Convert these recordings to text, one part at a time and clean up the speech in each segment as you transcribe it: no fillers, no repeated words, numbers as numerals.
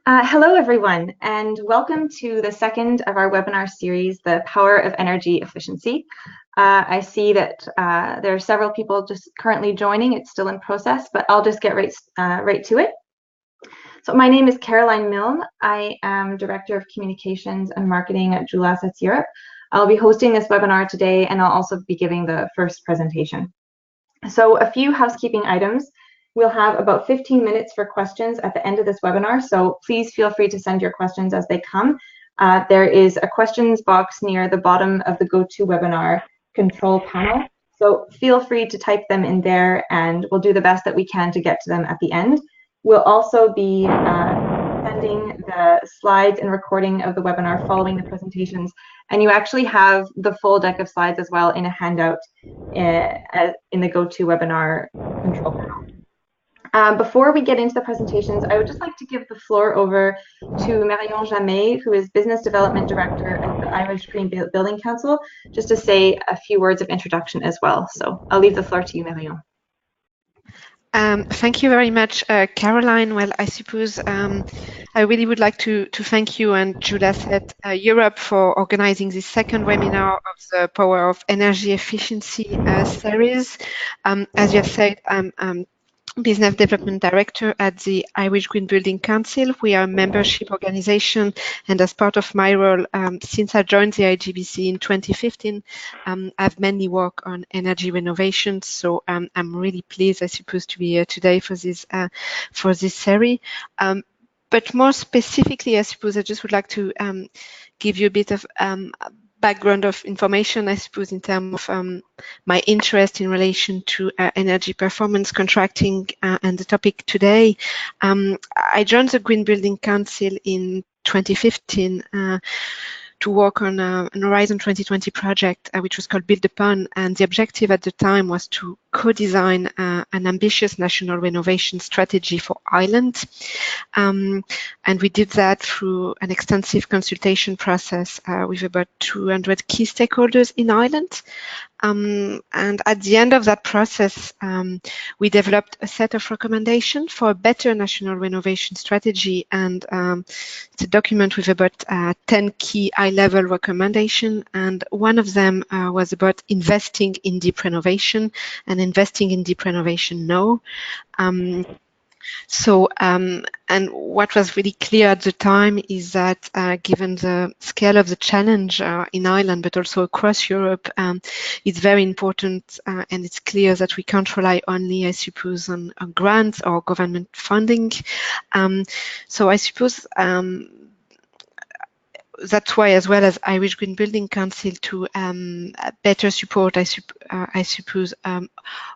Hello, everyone, and welcome to the second of our webinar series, The Power of Energy Efficiency. I see that there are several people just currently joining. It's still in process, but I'll just get right to it. So my name is Caroline Milne. I am Director of Communications and Marketing at Joule Assets Europe. I'll be hosting this webinar today, and I'll also be giving the first presentation. So a few housekeeping items. We'll have about 15 minutes for questions at the end of this webinar, so please feel free to send your questions as they come. There is a questions box near the bottom of the GoToWebinar control panel, so feel free to type them in there and we'll do the best that we can to get to them at the end. We'll also be sending the slides and recording of the webinar following the presentations, and you actually have the full deck of slides as well in a handout in the GoToWebinar control panel. Before we get into the presentations, I would just like to give the floor over to Marion Jamet, who is Business Development Director at the Irish Green Building Council, just to say a few words of introduction as well. So I'll leave the floor to you, Marion. Thank you very much, Caroline. Well, I suppose I really would like to thank you and Joule Assets Europe for organizing this second webinar of the Power of Energy Efficiency series. As you have said, I'm Business Development Director at the Irish Green Building Council. We are a membership organization, and as part of my role, since I joined the IGBC in 2015, I've mainly worked on energy renovations. So I'm really pleased, I suppose, to be here today for this series. But more specifically, I suppose I just would like to give you a bit of background of information, I suppose, in terms of my interest in relation to energy performance contracting and the topic today. I joined the Green Building Council in 2015 to work on an Horizon 2020 project, which was called Build Upon, and the objective at the time was to co-design an ambitious national renovation strategy for Ireland. And we did that through an extensive consultation process with about 200 key stakeholders in Ireland. And at the end of that process, we developed a set of recommendations for a better national renovation strategy, and it's a document with about 10 key high-level recommendations, and one of them was about investing in deep renovation, and investing in deep renovation now. And what was really clear at the time is that given the scale of the challenge in Ireland, but also across Europe, it's very important and it's clear that we can't rely only, I suppose, on grants or government funding. So I suppose that's why, as well as Irish Green Building Council, to better support, I suppose,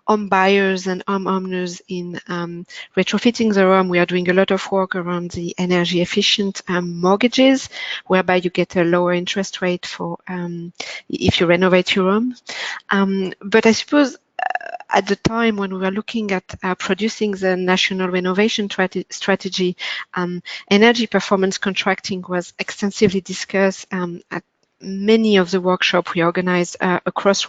home buyers and homeowners in retrofitting the home. We are doing a lot of work around the energy efficient mortgages, whereby you get a lower interest rate for if you renovate your home. But I suppose at the time when we were looking at producing the national renovation strategy, energy performance contracting was extensively discussed at many of the workshops we organized across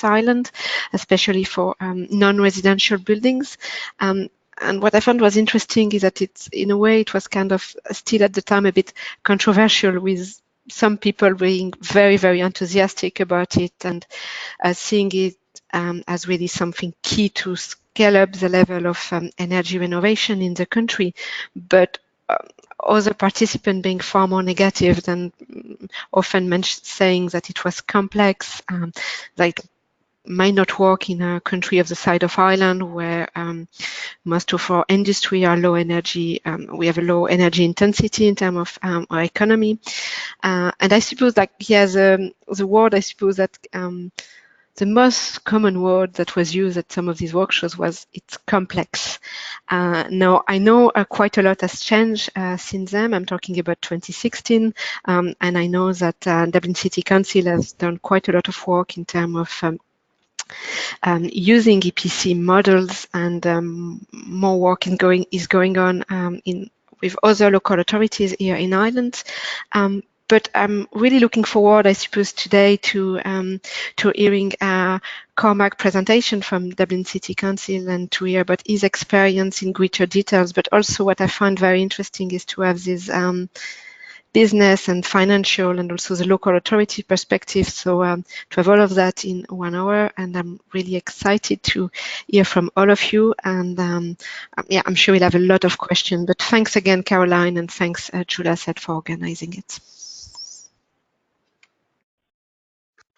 Ireland, especially for non-residential buildings. And what I found was interesting is that in a way, it was kind of still at the time a bit controversial, with some people being very, very enthusiastic about it and seeing it as really something key to scale up the level of energy renovation in the country, but other participants being far more negative than often saying that it was complex, like might not work in a country of the size of Ireland, where most of our industry are low energy. We have a low energy intensity in terms of our economy. And I suppose that the word, I suppose that the most common word that was used at some of these workshops was it's complex. Now, I know quite a lot has changed since then. I'm talking about 2016, and I know that Dublin City Council has done quite a lot of work in terms of using EPC models, and more work is going on with other local authorities here in Ireland. but I'm really looking forward, I suppose, today to hearing Cormac presentation from Dublin City Council and to hear about his experience in greater details. But also what I find very interesting is to have this business and financial and also the local authority perspective. So to have all of that in 1 hour, and I'm really excited to hear from all of you. And yeah, I'm sure we'll have a lot of questions, but thanks again, Caroline, and thanks, Julia, for organizing it.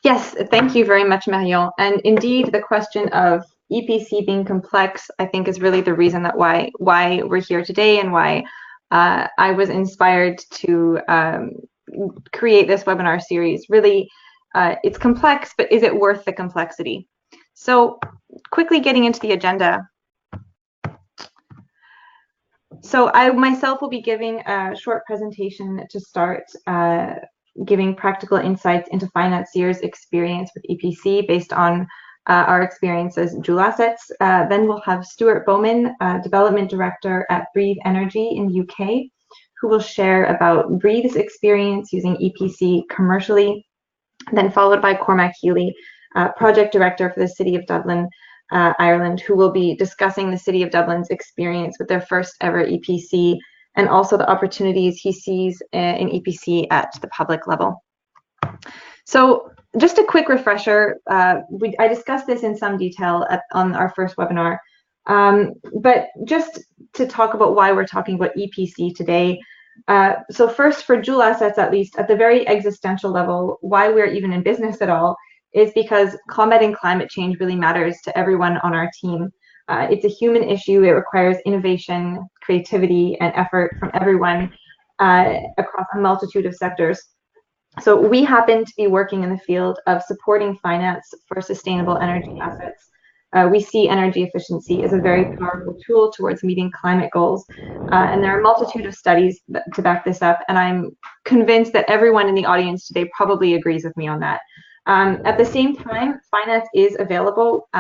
Yes, thank you very much, Marion. And indeed, the question of EPC being complex, I think, is really the reason that why we're here today and why I was inspired to create this webinar series. Really, it's complex, but is it worth the complexity? So quickly getting into the agenda. So I myself will be giving a short presentation to start, giving practical insights into financiers' experience with EPC based on our experience as dual assets. Then we'll have Stuart Bowman, Development Director at Breathe Energy in the UK, who will share about Breathe's experience using EPC commercially, then followed by Cormac Healy, Project Director for the City of Dublin, Ireland, who will be discussing the City of Dublin's experience with their first ever EPC and also the opportunities he sees in EPC at the public level. So just a quick refresher, I discussed this in some detail on our first webinar, but just to talk about why we're talking about EPC today. So first, for dual assets, at least at the very existential level, why we're even in business at all is because combating climate change really matters to everyone on our team. It's a human issue. It requires innovation, creativity, and effort from everyone across a multitude of sectors. So we happen to be working in the field of supporting finance for sustainable energy assets. We see energy efficiency as a very powerful tool towards meeting climate goals. And there are a multitude of studies to back this up. And I'm convinced that everyone in the audience today probably agrees with me on that. At the same time, finance is available.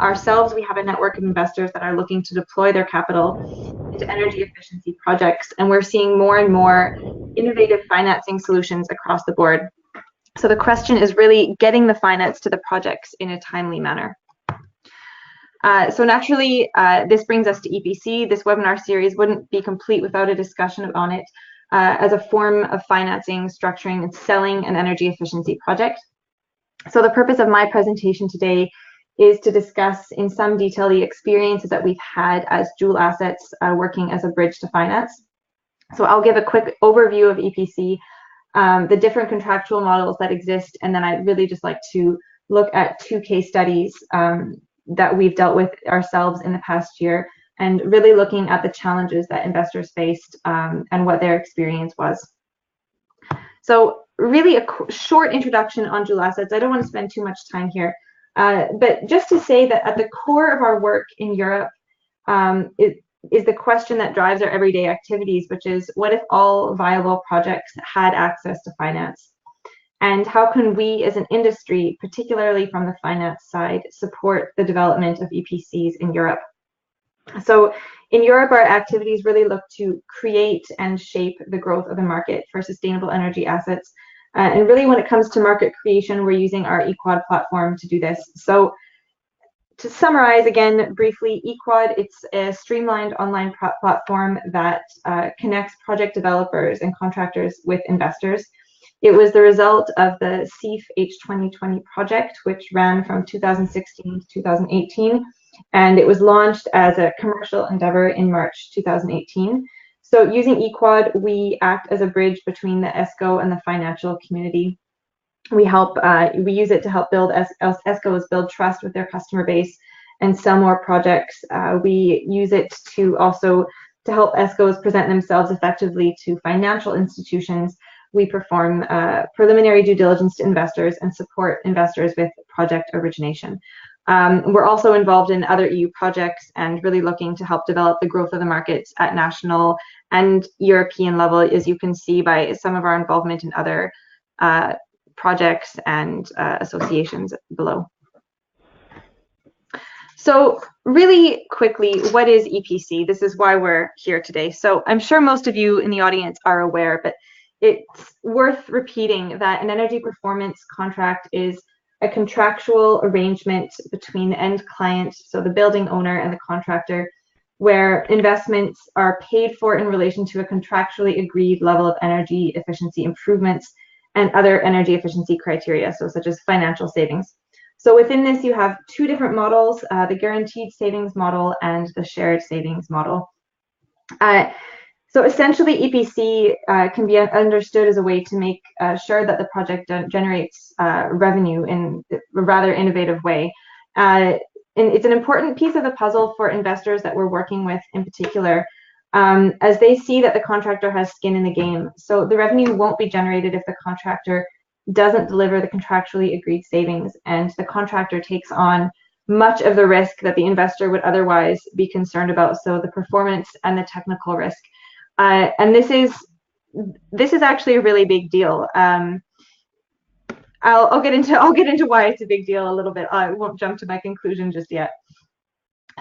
Ourselves, we have a network of investors that are looking to deploy their capital into energy efficiency projects, and we're seeing more and more innovative financing solutions across the board. So the question is really getting the finance to the projects in a timely manner. So naturally, this brings us to EPC. This webinar series wouldn't be complete without a discussion on it as a form of financing, structuring, and selling an energy efficiency project. So the purpose of my presentation today is to discuss in some detail the experiences that we've had as dual assets working as a bridge to finance. So I'll give a quick overview of EPC, the different contractual models that exist, and then I'd really just like to look at 2 case studies that we've dealt with ourselves in the past year, and really looking at the challenges that investors faced and what their experience was. So really a short introduction on dual assets. I don't want to spend too much time here, but just to say that at the core of our work in Europe is the question that drives our everyday activities, which is what if all viable projects had access to finance? And how can we as an industry, particularly from the finance side, support the development of EPCs in Europe? So in Europe, our activities really look to create and shape the growth of the market for sustainable energy assets. And really when it comes to market creation, we're using our eQuad platform to do this. So to summarize again briefly, eQuad, it's a streamlined online platform that connects project developers and contractors with investors. It was the result of the CEF H2020 project, which ran from 2016 to 2018, and it was launched as a commercial endeavor in March 2018. So using eQuad, we act as a bridge between the ESCO and the financial community. We use it to help build ESCOs build trust with their customer base and sell more projects. We use it to also to help ESCOs present themselves effectively to financial institutions. We perform preliminary due diligence to investors and support investors with project origination. We're also involved in other EU projects and really looking to help develop the growth of the markets at national and European level, as you can see by some of our involvement in other projects and associations below. So really quickly, what is EPC? This is why we're here today. So I'm sure most of you in the audience are aware, but it's worth repeating that an energy performance contract is a contractual arrangement between the end client, so the building owner, and the contractor, where investments are paid for in relation to a contractually agreed level of energy efficiency improvements and other energy efficiency criteria, so such as financial savings. So within this, you have two different models, the guaranteed savings model and the shared savings model. So essentially, EPC can be understood as a way to make sure that the project generates revenue in a rather innovative way. And it's an important piece of the puzzle for investors that we're working with in particular, as they see that the contractor has skin in the game. So the revenue won't be generated if the contractor doesn't deliver the contractually agreed savings, and the contractor takes on much of the risk that the investor would otherwise be concerned about, so the performance and the technical risk. And this is actually a really big deal. I'll get into why it's a big deal a little bit. I won't jump to my conclusion just yet.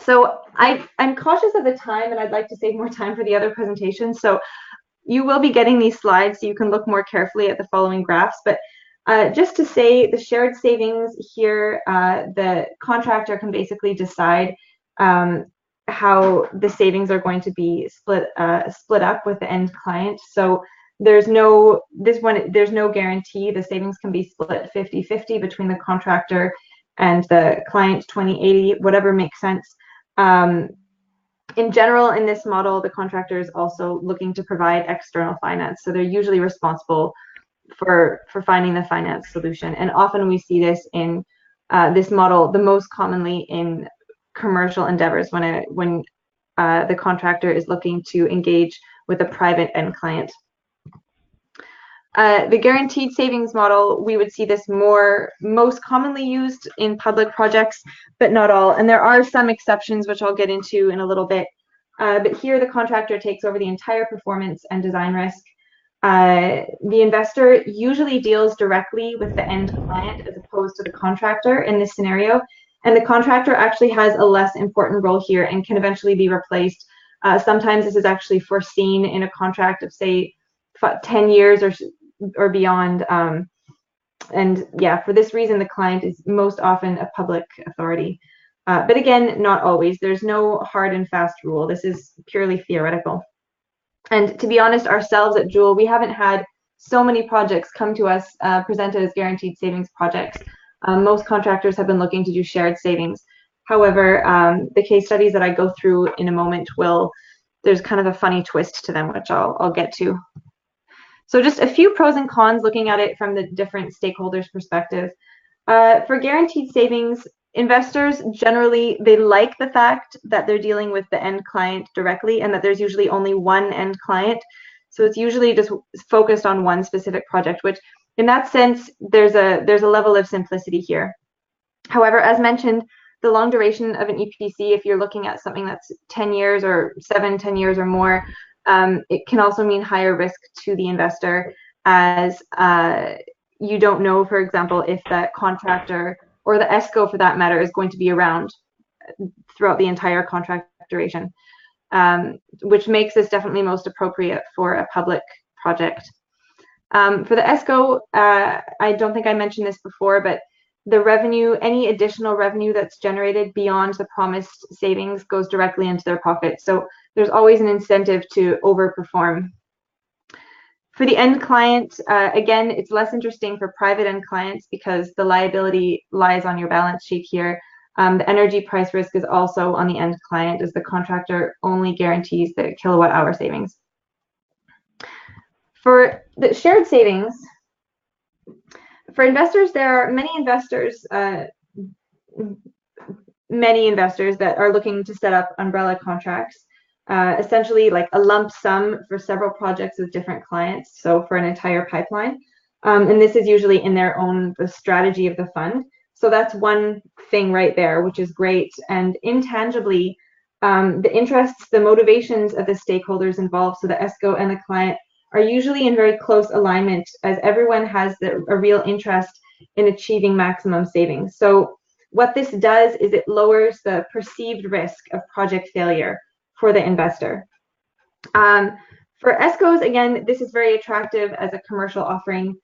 So I'm cautious of the time, and I'd like to save more time for the other presentations. So you will be getting these slides, so you can look more carefully at the following graphs. But just to say, the shared savings here, the contractor can basically decide how the savings are going to be split up with the end client. So there's no guarantee. The savings can be split 50-50 between the contractor and the client, 20-80, whatever makes sense. In general, in this model, the contractor is also looking to provide external finance, so they're usually responsible for finding the finance solution. And often we see this in this model, the most commonly in commercial endeavors, when the contractor is looking to engage with a private end client. The guaranteed savings model, we would see this most commonly used in public projects, but not all. And there are some exceptions, which I'll get into in a little bit. But here the contractor takes over the entire performance and design risk. The investor usually deals directly with the end client as opposed to the contractor in this scenario. And the contractor actually has a less important role here and can eventually be replaced. Sometimes this is actually foreseen in a contract of, say, 10 years or beyond. And yeah, for this reason, the client is most often a public authority. But again, not always. There's no hard and fast rule. This is purely theoretical. And to be honest, ourselves at Joule, we haven't had so many projects come to us presented as guaranteed savings projects. Most contractors have been looking to do shared savings. However, the case studies that I go through in a moment there's kind of a funny twist to them, which I'll get to. So just a few pros and cons looking at it from the different stakeholders' perspective. For guaranteed savings, investors generally, they like the fact that they're dealing with the end client directly and that there's usually only one end client. So it's usually just focused on one specific project, which in that sense, there's a level of simplicity here. However, as mentioned, the long duration of an EPC, if you're looking at something that's 10 years or 10 years or more, it can also mean higher risk to the investor, as you don't know, for example, if that contractor or the ESCO for that matter is going to be around throughout the entire contract duration, which makes this definitely most appropriate for a public project. For the ESCO, I don't think I mentioned this before, but the revenue, any additional revenue that's generated beyond the promised savings goes directly into their pocket. So there's always an incentive to overperform. For the end client, again, it's less interesting for private end clients because the liability lies on your balance sheet here. The energy price risk is also on the end client, as the contractor only guarantees the kilowatt hour savings. For the shared savings, for investors, there are many investors that are looking to set up umbrella contracts, essentially like a lump sum for several projects with different clients, so for an entire pipeline. And this is usually in the strategy of the fund. So that's one thing right there, which is great. And intangibly, the interests, the motivations of the stakeholders involved, so the ESCO and the client, are usually in very close alignment, as everyone has a real interest in achieving maximum savings. So what this does is it lowers the perceived risk of project failure for the investor. For ESCOs, again, this is very attractive as a commercial offering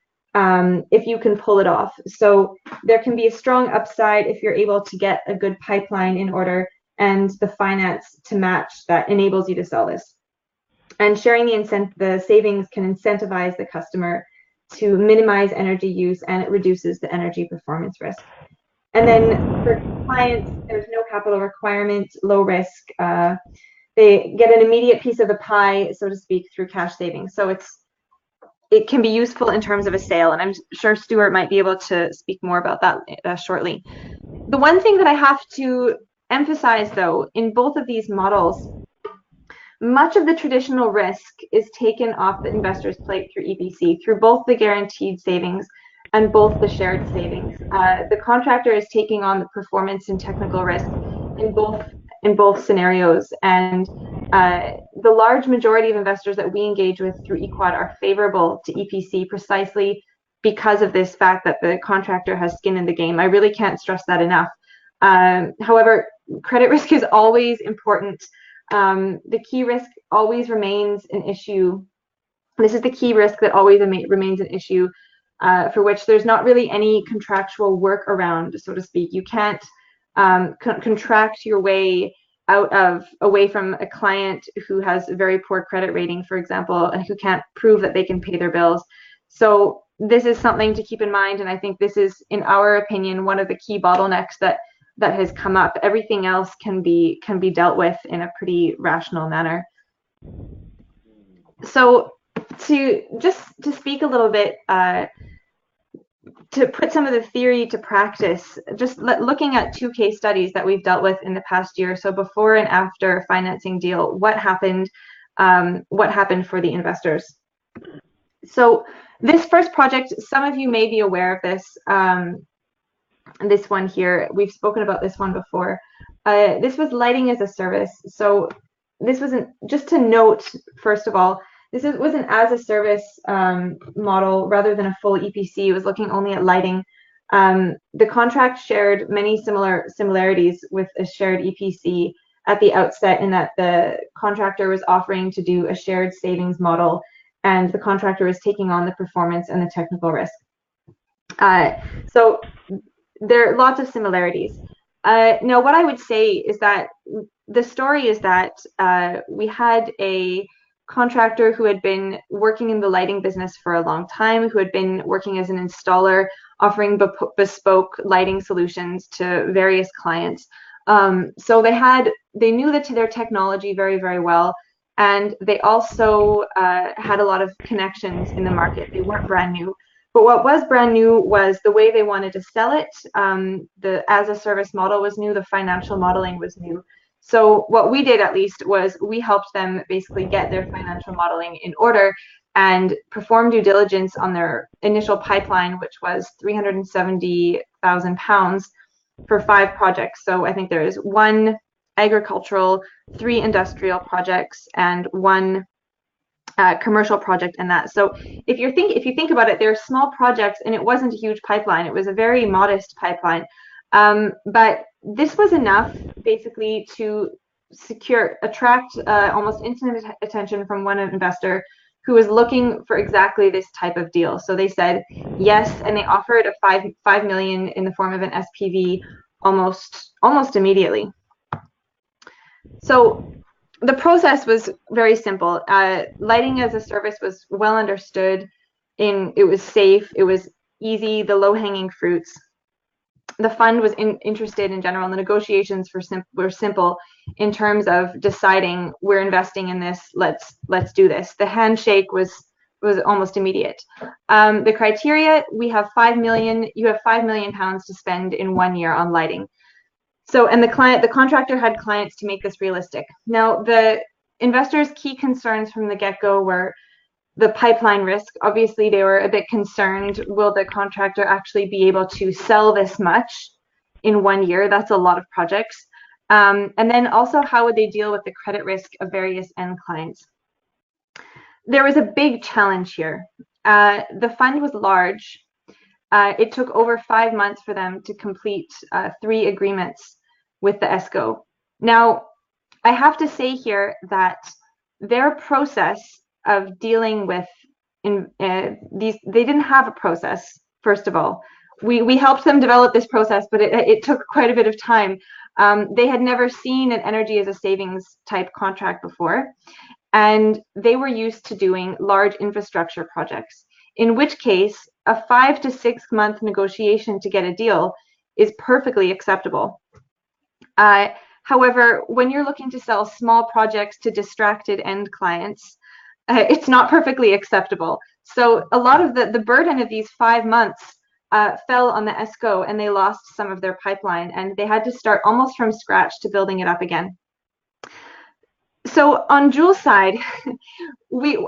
if you can pull it off. So there can be a strong upside if you're able to get a good pipeline in order and the finance to match that enables you to sell this. And sharing the savings can incentivize the customer to minimize energy use, and it reduces the energy performance risk. And then for clients, there's no capital requirement, low risk. They get an immediate piece of the pie, so to speak, through cash savings. So it can be useful in terms of a sale, and I'm sure Stuart might be able to speak more about that shortly. The one thing that I have to emphasize, though, in both of these models, much of the traditional risk is taken off the investor's plate through EPC, through both the guaranteed savings and both the shared savings. The contractor is taking on the performance and technical risk in both scenarios, and the large majority of investors that we engage with through EQuad are favorable to EPC precisely because of this fact that the contractor has skin in the game. I really can't stress that enough. However, credit risk is always important. The key risk always remains an issue. This is the key risk that always remains an issue for which there's not really any contractual work around, so to speak. You can't contract your way away from a client who has a very poor credit rating, for example, and who can't prove that they can pay their bills. So this is something to keep in mind, and I think this is, in our opinion, one of the key bottlenecks that has come up. Everything else can be dealt with in a pretty rational manner. So to speak a little bit, to put some of the theory to practice, just looking at 2 case studies that we've dealt with in the past year. So before and after financing deal, what happened for the investors? So this first project, some of you may be aware of this. This one here, we've spoken about this one before. This was lighting as a service. So this wasn't, just to note, first of all, this was an as a service model rather than a full EPC. It was looking only at lighting. The contract shared many similarities with a shared EPC at the outset, in that the contractor was offering to do a shared savings model, and the contractor was taking on the performance and the technical risk. So there are lots of similarities. Now, what I would say is that the story is that we had a contractor who had been working in the lighting business for a long time, who had been working as an installer, offering bespoke lighting solutions to various clients. So they knew their technology very, very well, and they also had a lot of connections in the market. They weren't brand new. But what was brand new was the way they wanted to sell it. The as a service model was new, the financial modeling was new. So what we did, at least, was we helped them basically get their financial modeling in order and perform due diligence on their initial pipeline, which was £370,000 for 5 projects. So I think there is 1 agricultural, 3 industrial projects, and 1 commercial project in that. So if you think about it, they're small projects, and it wasn't a huge pipeline. It was a very modest pipeline. But this was enough, basically, to attract almost instant attention from one investor who was looking for exactly this type of deal. So they said yes, and they offered a 5 million in the form of an SPV almost immediately. So the process was very simple. Lighting as a service was well understood. It was safe. It was easy. The low-hanging fruits. The fund was interested in general. And the negotiations were simple in terms of deciding, we're investing in this. Let's do this. The handshake was almost immediate. The criteria: we have 5 million. You have £5 million to spend in 1 year on lighting. So, and the contractor had clients to make this realistic. Now, the investors' key concerns from the get-go were the pipeline risk. Obviously, they were a bit concerned, will the contractor actually be able to sell this much in 1 year? That's a lot of projects. And then also, how would they deal with the credit risk of various end clients? There was a big challenge here. The fund was large. It took over 5 months for them to complete 3 agreements with the ESCO. Now, I have to say here that their process dealing with these. They didn't have a process, first of all. We helped them develop this process, but it took quite a bit of time. They had never seen an energy as a savings type contract before, and they were used to doing large infrastructure projects, in which case a 5 to 6 month negotiation to get a deal is perfectly acceptable. However, when you're looking to sell small projects to distracted end clients, it's not perfectly acceptable. So a lot of the burden of these 5 months fell on the ESCO, and they lost some of their pipeline, and they had to start almost from scratch to building it up again. So on Jules' side,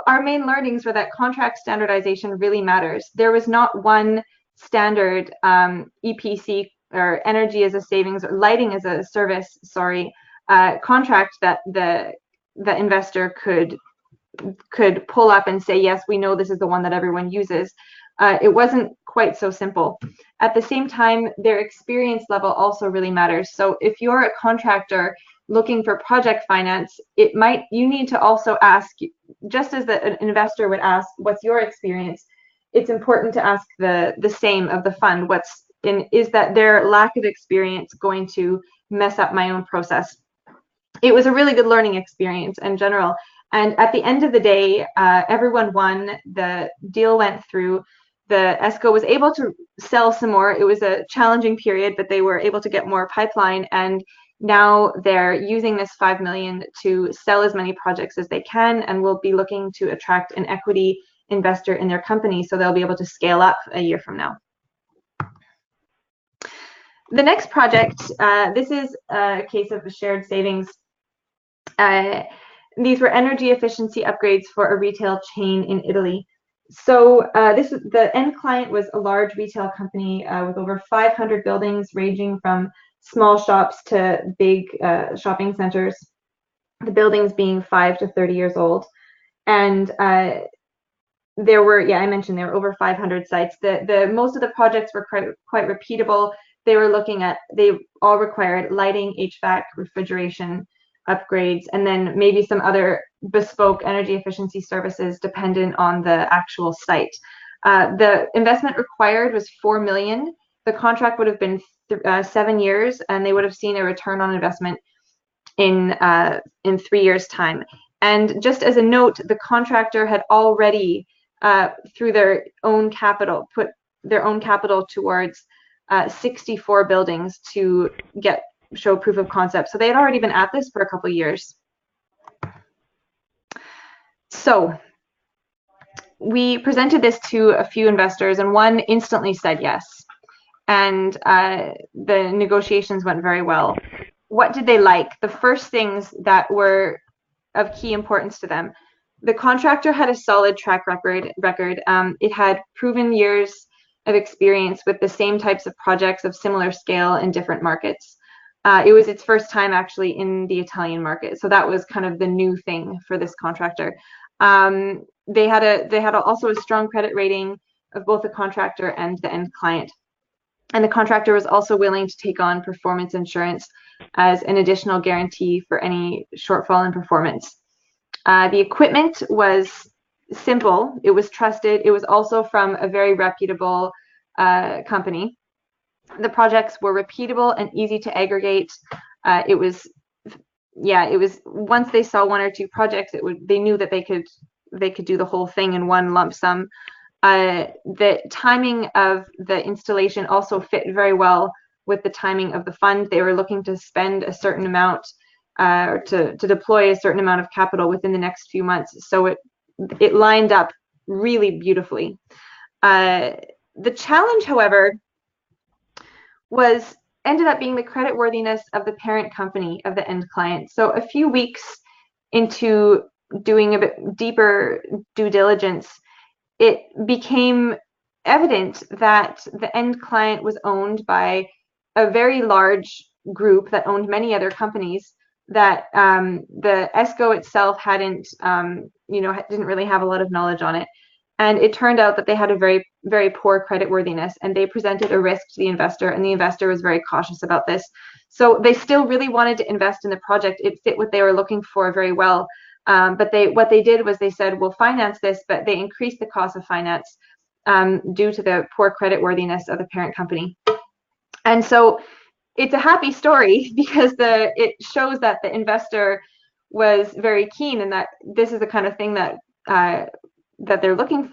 our main learnings were that contract standardization really matters. There was not one standard EPC or energy as a savings or lighting as a service, contract that the investor could pull up and say, yes, we know this is the one that everyone uses. It wasn't quite so simple. At the same time, their experience level also really matters. So if you're a contractor looking for project finance, you need to also ask, just as an investor would ask, what's your experience? It's important to ask the same of the fund. Is that their lack of experience going to mess up my own process? It was a really good learning experience in general. And at the end of the day, everyone won. The deal went through. The ESCO was able to sell some more. It was a challenging period, but they were able to get more pipeline, and now they're using this 5 million to sell as many projects as they can, and will be looking to attract an equity investor in their company, so they'll be able to scale up a year from now. The next project, this is a case of a shared savings. These were energy efficiency upgrades for a retail chain in Italy. So the end client was a large retail company with over 500 buildings, ranging from small shops to big shopping centers, the buildings being 5 to 30 years old. And there were, I mentioned there were over 500 sites. Most of the projects were quite repeatable. They all required lighting, HVAC, refrigeration upgrades, and then maybe some other bespoke energy efficiency services dependent on the actual site. The investment required was 4 million. The contract would have been 7 years, and they would have seen a return on investment in 3 years' time. And just as a note, the contractor had already, through their own capital, put their own capital towards 64 buildings to show proof of concept. So they had already been at this for a couple of years. So we presented this to a few investors, and one instantly said yes. And the negotiations went very well. What did they like? The first things that were of key importance to them: the contractor had a solid track record. It had proven years of experience with the same types of projects of similar scale in different markets. It was its first time actually in the Italian market, so that was kind of the new thing for this contractor. They had also a strong credit rating of both the contractor and the end client, and the contractor was also willing to take on performance insurance as an additional guarantee for any shortfall in performance. The equipment was simple. It was trusted. It was also from a very reputable company. The projects were repeatable and easy to aggregate. It was once they saw one or two projects, they knew that they could do the whole thing in one lump sum. The timing of the installation also fit very well with the timing of the fund. They were looking to spend a certain amount, or to deploy a certain amount of capital within the next few months. So it lined up really beautifully. The challenge, however, ended up being the creditworthiness of the parent company of the end client. So a few weeks into doing a bit deeper due diligence, it became evident that the end client was owned by a very large group that owned many other companies, that the ESCO itself didn't really have a lot of knowledge on it. And it turned out that they had a very, very poor creditworthiness, and they presented a risk to the investor, and the investor was very cautious about this. So they still really wanted to invest in the project. It fit what they were looking for very well, But what they did was they said, we'll finance this, but they increased the cost of finance due to the poor creditworthiness of the parent company. And so it's a happy story because it shows that the investor was very keen and that this is the kind of thing that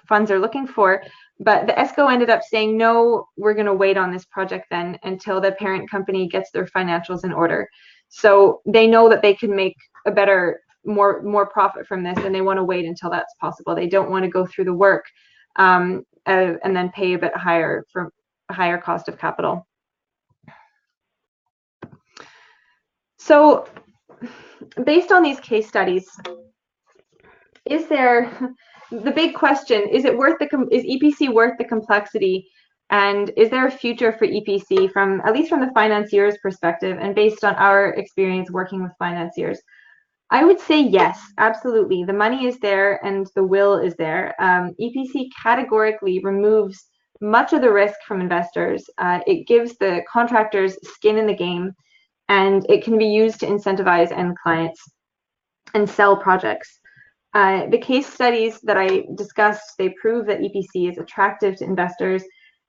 funds are looking for. But the ESCO ended up saying, no, we're going to wait on this project then until the parent company gets their financials in order. So they know that they can make a better, more profit from this, and they want to wait until that's possible. They don't want to go through the work and then pay a bit higher for a higher cost of capital. So based on these case studies, the big question, is EPC worth the complexity, and is there a future for EPC at least from the financier's perspective and based on our experience working with financiers? I would say yes, absolutely. The money is there and the will is there. EPC categorically removes much of the risk from investors. It gives the contractors skin in the game, and it can be used to incentivize end clients and sell projects. The case studies that I discussed, they prove that EPC is attractive to investors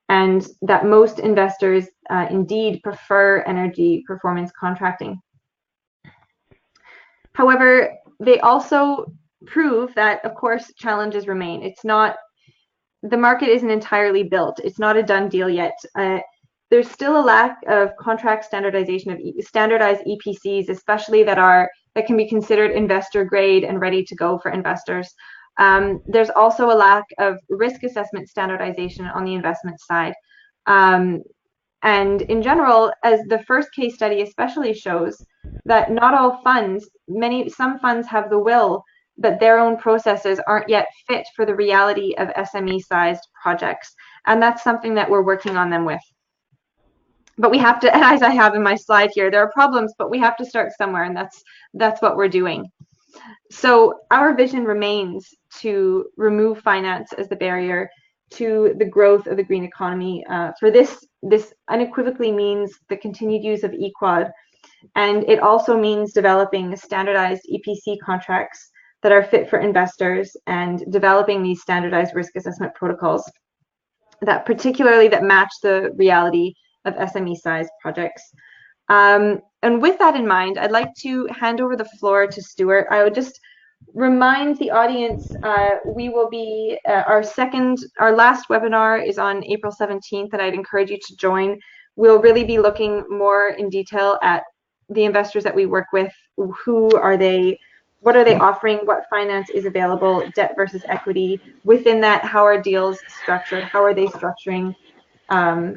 and that most investors indeed prefer energy performance contracting. However, they also prove that, of course, challenges remain. The market isn't entirely built. It's not a done deal yet. There's still a lack of contract standardization of standardized EPCs, especially that can be considered investor grade and ready to go for investors. There's also a lack of risk assessment standardization on the investment side. And in general, as the first case study especially shows, that not all funds, some funds have the will, but their own processes aren't yet fit for the reality of SME-sized projects. And that's something that we're working on them with. But we have to, as I have in my slide here, there are problems, but we have to start somewhere, and that's what we're doing. So our vision remains to remove finance as the barrier to the growth of the green economy. For this unequivocally means the continued use of eQuad, and it also means developing standardized EPC contracts that are fit for investors and developing these standardized risk assessment protocols that match the reality of SME-sized projects. And with that in mind, I'd like to hand over the floor to Stuart. I would just remind the audience, we will be, our last webinar is on April 17th, and I'd encourage you to join. We'll really be looking more in detail at the investors that we work with. Who are they? What are they offering? What finance is available? Debt versus equity. Within that, how are deals structured? How are they structuring? How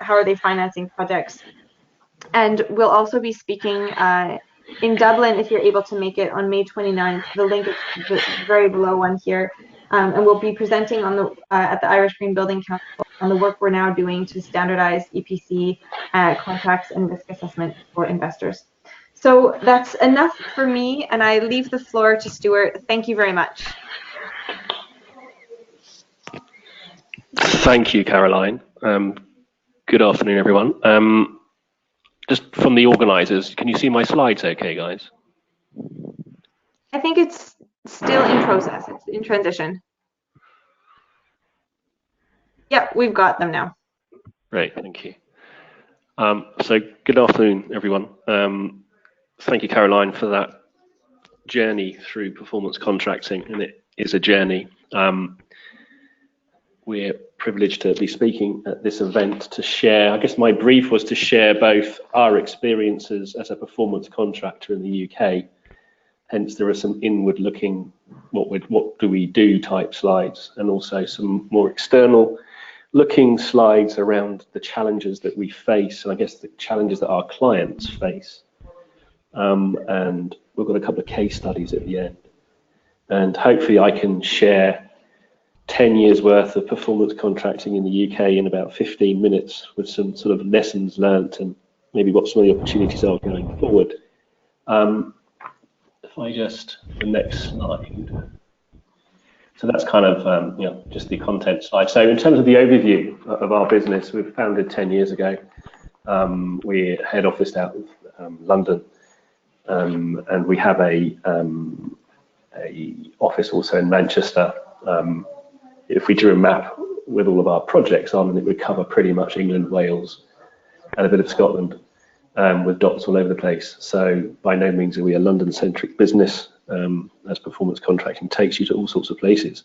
are they financing projects? And we'll also be speaking in Dublin, if you're able to make it, on May 29th. The link is very below one here. And we'll be presenting at the Irish Green Building Council on the work we're now doing to standardize EPC contracts and risk assessment for investors. So that's enough for me, and I leave the floor to Stuart. Thank you very much. Thank you, Caroline. Good afternoon, everyone. Just from the organisers, can you see my slides okay, guys? I think it's still in process. It's in transition. Yep, we've got them now. Great, thank you. So good afternoon, everyone. Thank you, Caroline, for that journey through performance contracting, and it is a journey. We're privileged to be speaking at this event to share. I guess my brief was to share both our experiences as a performance contractor in the UK. Hence, there are some inward-looking, what do we do type slides, and also some more external-looking slides around the challenges that we face, and I guess the challenges that our clients face. And we've got a couple of case studies at the end. And hopefully I can share 10 years worth of performance contracting in the UK in about 15 minutes with some sort of lessons learnt and maybe what some of the opportunities are going forward. If I the next slide. So that's kind of just the content slide. So in terms of the overview of our business, we were founded 10 years ago. We're head office out of London. and we have a office also in Manchester. If we drew a map with all of our projects on, it would cover pretty much England, Wales, and a bit of Scotland, with dots all over the place. So by no means are we a London-centric business, as performance contracting takes you to all sorts of places.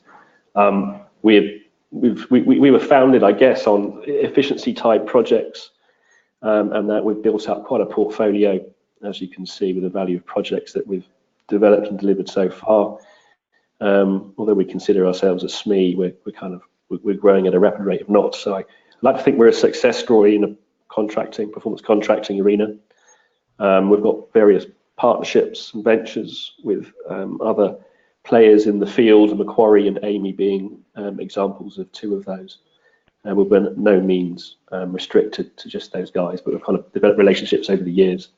We were founded, I guess, on efficiency type projects, and that we've built up quite a portfolio, as you can see, with the value of projects that we've developed and delivered so far. Although we consider ourselves a SME, we're growing at a rapid rate of knots. So I like to think we're a success story in a performance contracting arena. We've got various partnerships and ventures with other players in the field, Macquarie and Amy being examples of two of those. We've been no means restricted to just those guys, but we've kind of developed relationships over the years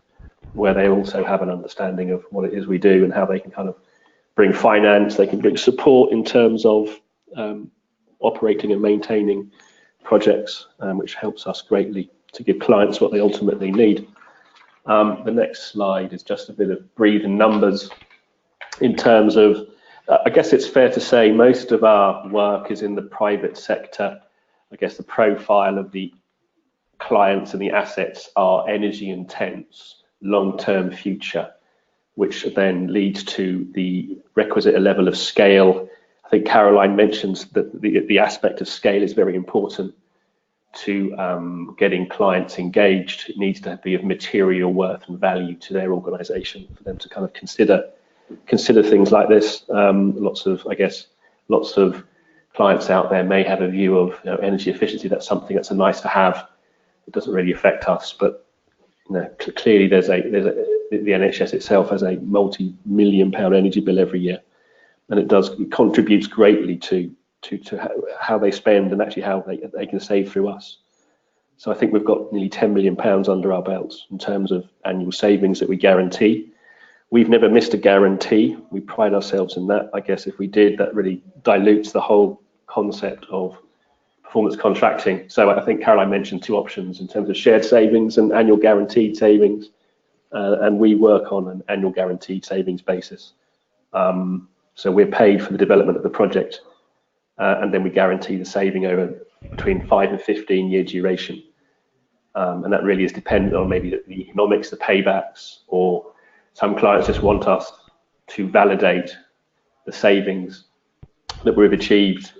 where they also have an understanding of what it is we do and how they can kind of bring finance, they can bring support in terms of operating and maintaining projects, which helps us greatly to give clients what they ultimately need. The next slide is just a bit of breathing numbers in terms of, I guess it's fair to say most of our work is in the private sector. I guess the profile of the clients and the assets are energy intense, long-term future, which then leads to the requisite level of scale. I think Caroline mentions that the aspect of scale is very important to getting clients engaged. It needs to be of material worth and value to their organisation for them to kind of consider things like this. Lots of clients out there may have a view of energy efficiency. That's something that's a nice to have. It doesn't really affect us, but clearly the NHS itself has a multi-million-pound energy bill every year, and it contributes greatly to how they spend and actually how they can save through us. So I think we've got nearly £10 million under our belts in terms of annual savings that we guarantee. We've never missed a guarantee. We pride ourselves in that. I guess if we did, that really dilutes the whole concept of performance contracting. So I think Caroline mentioned two options in terms of shared savings and annual guaranteed savings, and we work on an annual guaranteed savings basis. So we're paid for the development of the project, and then we guarantee the saving over between 5 and 15 year duration. And that really is dependent on maybe the economics, the paybacks, or some clients just want us to validate the savings that we've achieved.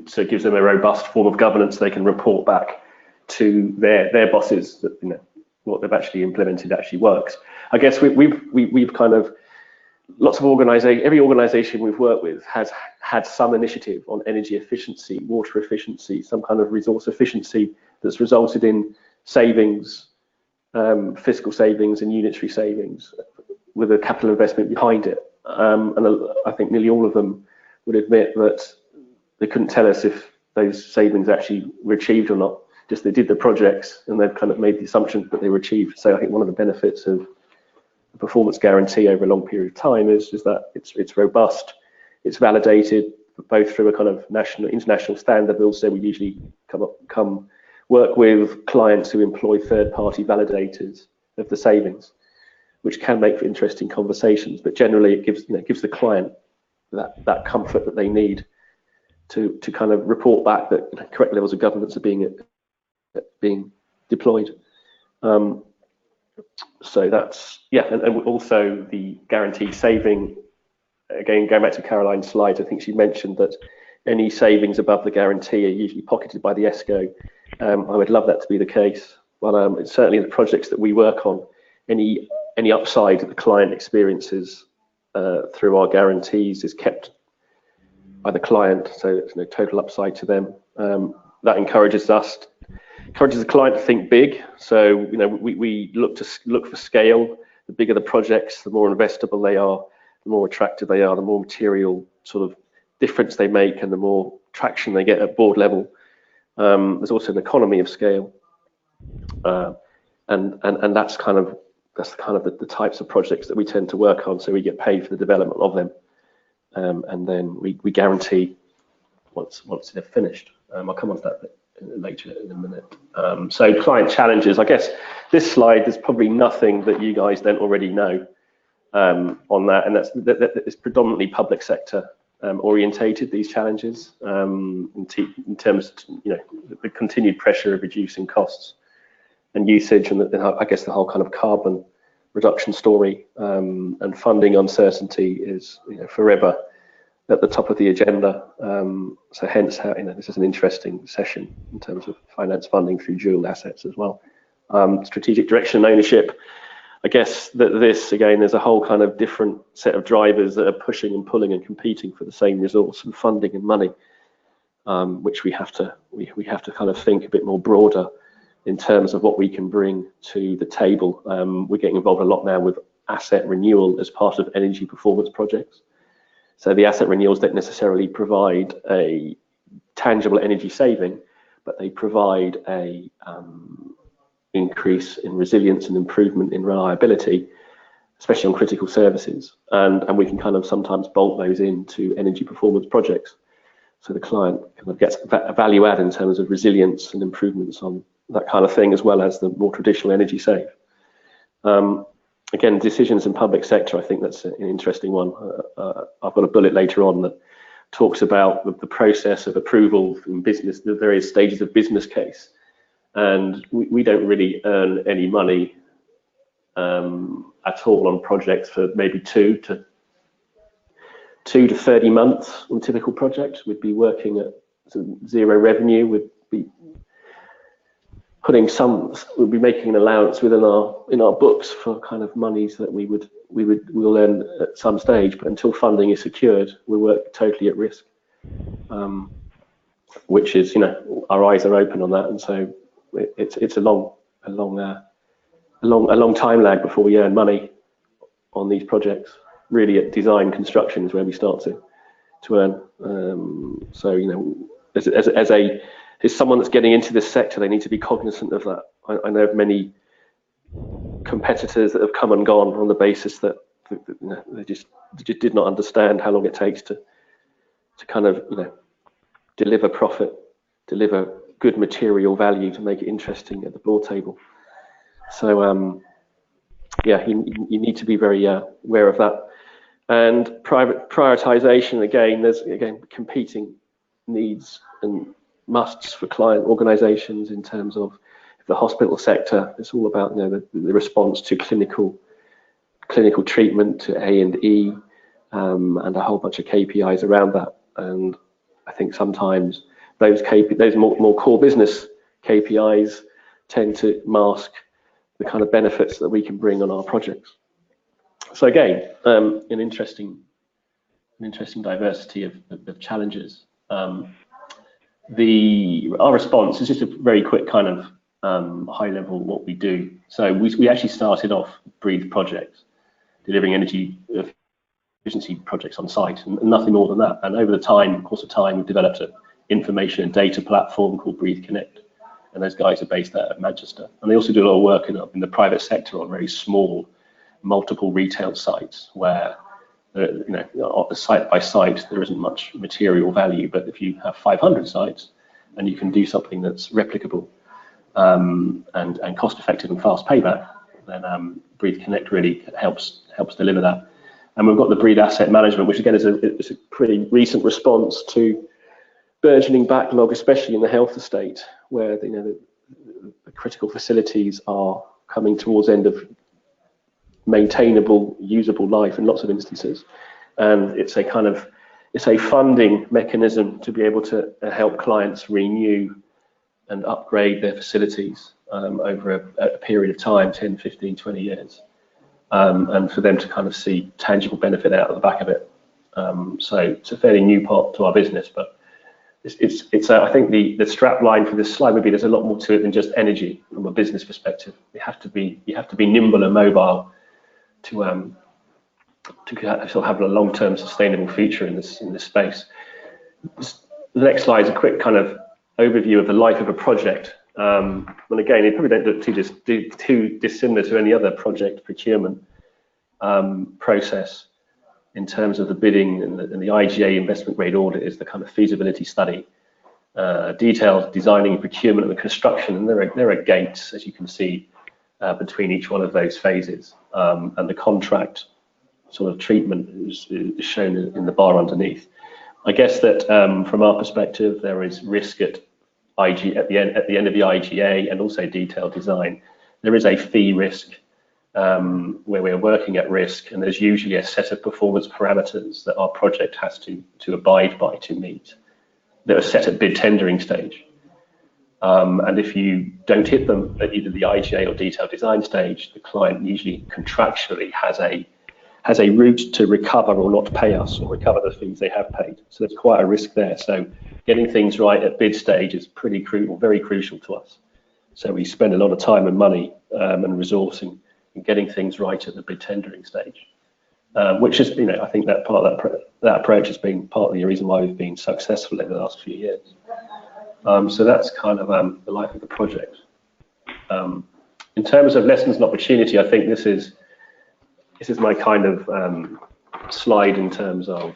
So it gives them a robust form of governance. They can report back to their bosses that what they've actually implemented actually works. I guess we've kind of, lots of every organisation we've worked with has had some initiative on energy efficiency, water efficiency, some kind of resource efficiency that's resulted in savings, fiscal savings and unitary savings with a capital investment behind it. And I think nearly all of them would admit that they couldn't tell us if those savings actually were achieved or not. Just they did the projects and they've kind of made the assumption that they were achieved. So I think one of the benefits of a performance guarantee over a long period of time is that it's robust, it's validated both through a kind of international standard, but also we usually come work with clients who employ third-party validators of the savings, which can make for interesting conversations. But generally, it gives the client that comfort that they need to kind of report back that correct levels of governance are being deployed. So that's, and also the guaranteed saving. Again, going back to Caroline's slides, I think she mentioned that any savings above the guarantee are usually pocketed by the ESCO. I would love that to be the case, but it's certainly the projects that we work on, any upside that the client experiences through our guarantees is kept by the client, so there's no total upside to them. That encourages the client to think big. So we look for scale. The bigger the projects, the more investable they are, the more attractive they are, the more material sort of difference they make, and the more traction they get at board level. There's also an economy of scale, and that's kind of the types of projects that we tend to work on. So we get paid for the development of them, and then we guarantee once they're finished. I'll come on to that bit later in a minute. So client challenges. I guess this slide, there's probably nothing that you guys don't already know. on that, and it's predominantly public sector orientated, these challenges, in terms of, the continued pressure of reducing costs and usage, and I guess the whole kind of carbon reduction story, and funding uncertainty is forever at the top of the agenda. So hence how this is an interesting session in terms of finance funding through dual assets as well. Strategic direction and ownership. I guess that this, again, there's a whole kind of different set of drivers that are pushing and pulling and competing for the same resource and funding and money, which we have to kind of think a bit more broader in terms of what we can bring to the table. We're getting involved a lot now with asset renewal as part of energy performance projects. So the asset renewals don't necessarily provide a tangible energy saving, but they provide a increase in resilience and improvement in reliability, especially on critical services. And we can kind of sometimes bolt those into energy performance projects. So the client kind of gets a value add in terms of resilience and improvements on that kind of thing, as well as the more traditional energy save. Again, decisions in public sector, I think that's an interesting one. I've got a bullet later on that talks about the process of approval in business, the various stages of business case. And we don't really earn any money at all on projects for maybe 2 to 30 months on typical projects. We'd be working at zero revenue. We'd be making an allowance in our books for kind of monies that we'll earn at some stage, but until funding is secured, we work totally at risk. Which is, our eyes are open on that, and so it's a long time lag before we earn money on these projects. Really, at design construction is where we start to earn. So as someone that's getting into this sector, they need to be cognizant of that. I know of many competitors that have come and gone on the basis that they just did not understand how long it takes to kind of deliver profit, deliver good material value to make it interesting at the board table. So you need to be very aware of that. And private prioritization, again, there's competing needs and musts for client organizations in terms of the hospital sector. It's all about the response to clinical treatment, to A&E, and a whole bunch of KPIs around that. And I think sometimes those more core business KPIs tend to mask the kind of benefits that we can bring on our projects. So again, an interesting diversity of challenges. Our response is just a very quick kind of high level what we do. So we actually started off Breathe projects, delivering energy efficiency projects on site, and nothing more than that. And over the course of time, we've developed an information and data platform called Breathe Connect, and those guys are based out of Manchester. And they also do a lot of work in the private sector on very small, multiple retail sites where, site by site, there isn't much material value. But if you have 500 sites and you can do something that's replicable and cost-effective and fast payback, then Breathe Connect really helps deliver that. And we've got the Breathe Asset Management, which again is a pretty recent response to burgeoning backlog, especially in the health estate, where the critical facilities are coming towards end of maintainable, usable life in lots of instances. And it's a funding mechanism to be able to help clients renew and upgrade their facilities over a period of time, 10, 15, 20 years. And for them to kind of see tangible benefit out of the back of it. So it's a fairly new part to our business, but I think the strap line for this slide would be there's a lot more to it than just energy from a business perspective. You have to be nimble and mobile to have a long-term sustainable future in this space. The next slide is a quick kind of overview of the life of a project. And again, it probably don't look too dissimilar to any other project procurement process in terms of the bidding and the IGA investment grade audit is the kind of feasibility study, detailed designing, procurement, and the construction. And there are gates, as you can see, between each one of those phases. And the contract sort of treatment is shown in the bar underneath. I guess that from our perspective, there is risk at the end of the IGA and also detailed design. There is a fee risk where we're working at risk, and there's usually a set of performance parameters that our project has to abide by to meet that are set at bid tendering stage. And if you don't hit them at either the IGA or detailed design stage, the client usually contractually has a route to recover or not pay us or recover the fees they have paid. So there's quite a risk there. So getting things right at bid stage is pretty crucial, very crucial to us. So we spend a lot of time and money and resourcing in getting things right at the bid tendering stage, which is, I think that part of that approach has been part of the reason why we've been successful in the last few years. So that's kind of the life of the project. In terms of lessons and opportunity, I think this is my kind of slide in terms of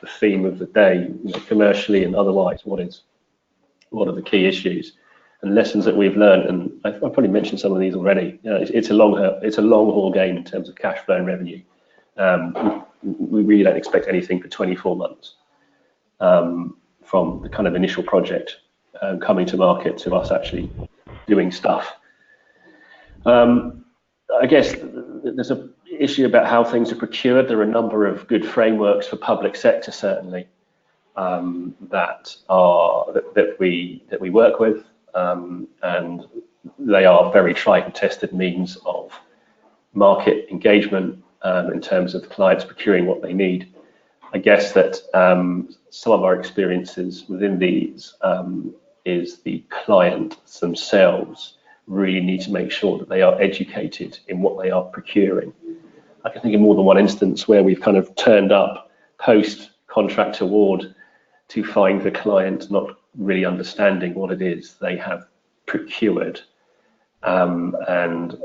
the theme of the day, commercially and otherwise. What are the key issues and lessons that we've learned? And I've probably mentioned some of these already. It's a long haul game in terms of cash flow and revenue. We really don't expect anything for 24 months from the kind of initial project coming to market to us actually doing stuff. I guess there's an issue about how things are procured. There are a number of good frameworks for public sector, certainly, that we work with, and they are very tried and tested means of market engagement in terms of the clients procuring what they need. I guess that some of our experiences within these is the clients themselves really need to make sure that they are educated in what they are procuring. I can think of more than one instance where we've kind of turned up post-contract award to find the client not really understanding what it is they have procured. And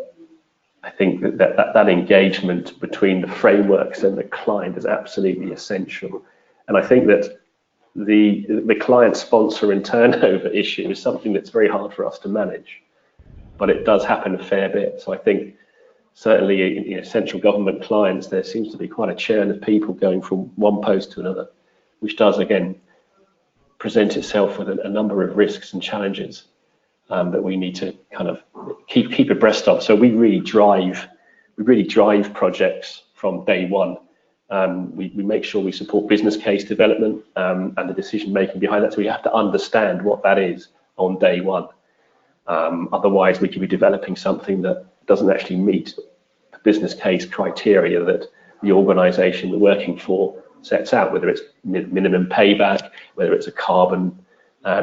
I think that engagement between the frameworks and the client is absolutely essential. And I think that the client sponsor and turnover issue is something that's very hard for us to manage, but it does happen a fair bit. So I think certainly in central government clients, there seems to be quite a churn of people going from one post to another, which does again present itself with a number of risks and challenges that we need to kind of keep abreast of. So we really drive projects from day one. We make sure we support business case development and the decision making behind that. So we have to understand what that is on day one. Otherwise, we could be developing something that doesn't actually meet the business case criteria that the organisation we're working for sets out, whether it's minimum payback, whether it's a carbon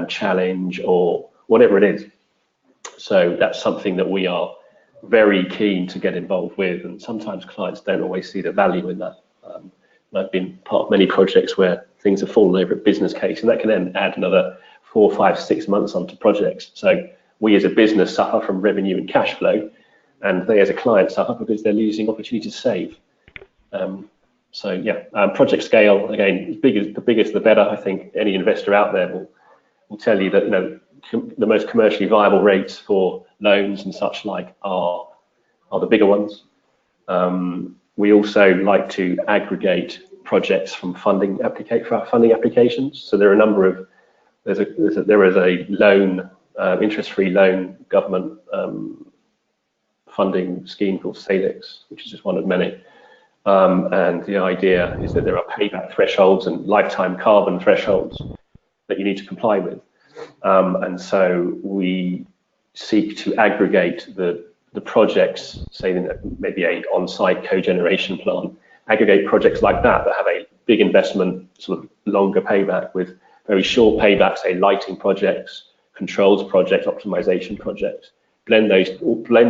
challenge, or whatever it is. So that's something that we are very keen to get involved with, and sometimes clients don't always see the value in that. I've been part of many projects where things have fallen over a business case, and that can then add another 4, 5, 6 months onto projects. So we as a business suffer from revenue and cash flow, and they as a client suffer because they're losing opportunity to save. So yeah, project scale, again, the biggest the better. I think any investor out there will tell you that the most commercially viable rates for loans and such like are the bigger ones. We also like to aggregate projects from funding applications. So there are a number of there is a loan, interest-free loan government funding scheme called SALIX, which is just one of many. And the idea is that there are payback thresholds and lifetime carbon thresholds that you need to comply with. And so we seek to aggregate the projects, say maybe a on-site cogeneration plant, aggregate projects like that have a big investment, sort of longer payback with very short payback, say lighting projects, controls projects, optimization projects. Blend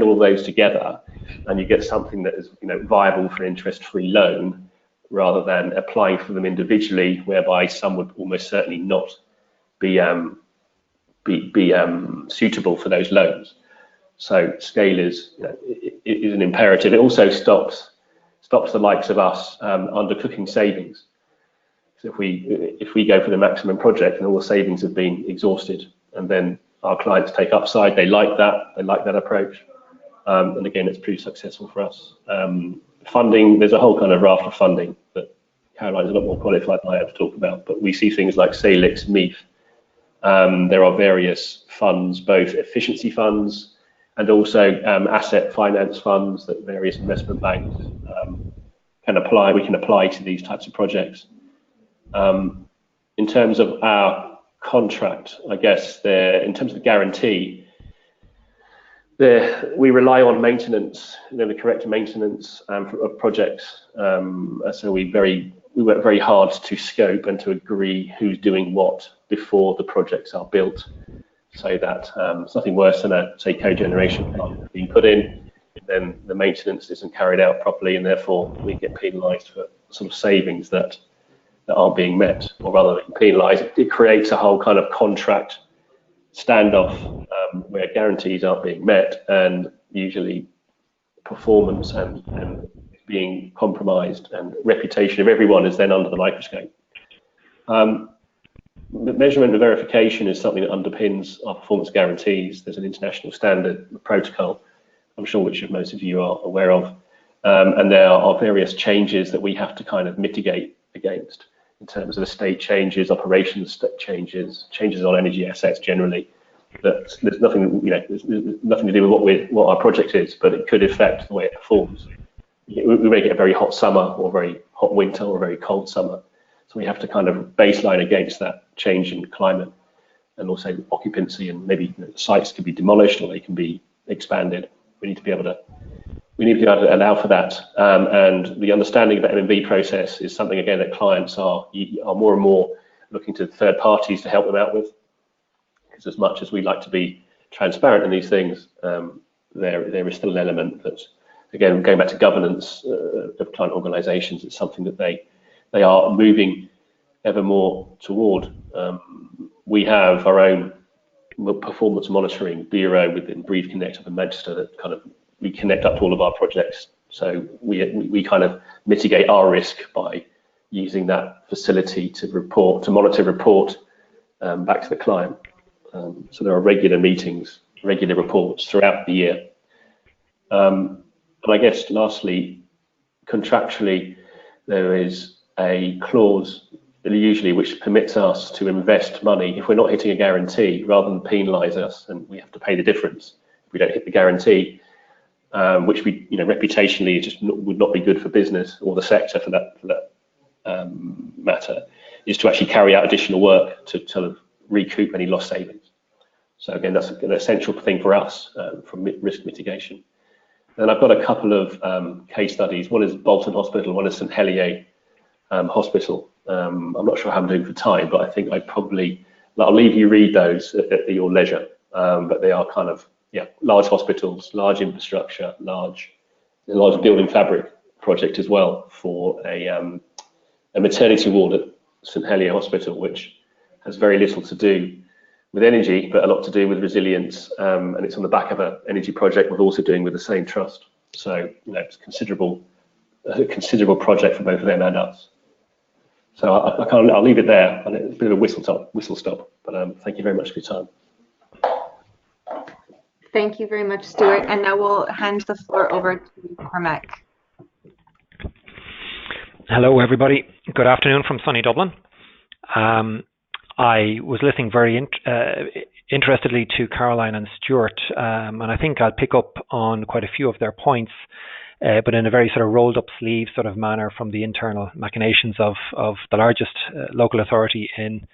all those together, and you get something that is viable for an interest-free loan, rather than applying for them individually, whereby some would almost certainly not be suitable for those loans. So scale is an imperative. It also stops the likes of us undercooking savings. So if we go for the maximum project and all the savings have been exhausted, and then our clients take upside, they like that approach, and again, it's pretty successful for us. funding, there's a whole kind of raft of funding that Caroline's a lot more qualified than I am to talk about, but we see things like SALIX, MEEF. There are various funds, both efficiency funds and also asset finance funds that various investment banks can apply. We can apply to these types of projects. In terms of our contract, I guess in terms of the guarantee, we rely on maintenance, the correct maintenance of projects. So we work very hard to scope and to agree who's doing what before the projects are built, so that it's nothing worse than a, say, cogeneration plant being put in, then the maintenance isn't carried out properly, and therefore we get penalised for sort of savings that aren't being met, or rather than penalised, it creates a whole kind of contract standoff where guarantees aren't being met, and usually performance and being compromised, and reputation of everyone is then under the microscope. Measurement and verification is something that underpins our performance guarantees. There's an international standard protocol, I'm sure which most of you are aware of, and there are various changes that we have to kind of mitigate against in terms of estate changes, operations changes, changes on energy assets generally. That there's nothing, there's nothing to do with what our project is, but it could affect the way it performs. We may get a very hot summer, or very hot winter, or a very cold summer, so we have to kind of baseline against that change in climate, and also occupancy, and maybe sites can be demolished or they can be expanded. We need to be able to allow for that, and the understanding of the M&B process is something again that clients are more and more looking to third parties to help them out with. Because as much as we like to be transparent in these things, there is still an element that, again, going back to governance of client organisations, it's something that they are moving ever more toward. We have our own performance monitoring bureau within Breathe Connect up in Manchester that we connect up to all of our projects. So we kind of mitigate our risk by using that facility to monitor, report back to the client. So there are regular meetings, regular reports throughout the year. And I guess lastly, contractually, there is a clause usually which permits us to invest money if we're not hitting a guarantee, rather than penalise us and we have to pay the difference if we don't hit the guarantee, which we, reputationally just would not be good for business or the sector for that matter, is to actually carry out additional work to sort of recoup any lost savings. So again, that's an essential thing for us from risk mitigation. Then I've got a couple of case studies. One is Bolton Hospital, one is St Helier Hospital. I'm not sure how I'm doing for time, but I think I'll leave you read those at your leisure. But they are kind of, large hospitals, large infrastructure, large building fabric project as well, for a maternity ward at St Helier Hospital, which has very little to do with energy, but a lot to do with resilience, and it's on the back of an energy project we're also doing with the same trust. So it's a considerable project for both of them and us. So I'll leave it there, and it's a bit of a whistle stop. But thank you very much for your time. Thank you very much, Stuart. And now we'll hand the floor over to Cormac. Hello, everybody. Good afternoon from sunny Dublin. I was listening very interestedly to Caroline and Stuart, and I think I'll pick up on quite a few of their points, but in a very sort of rolled up sleeve sort of manner from the internal machinations of the largest local authority in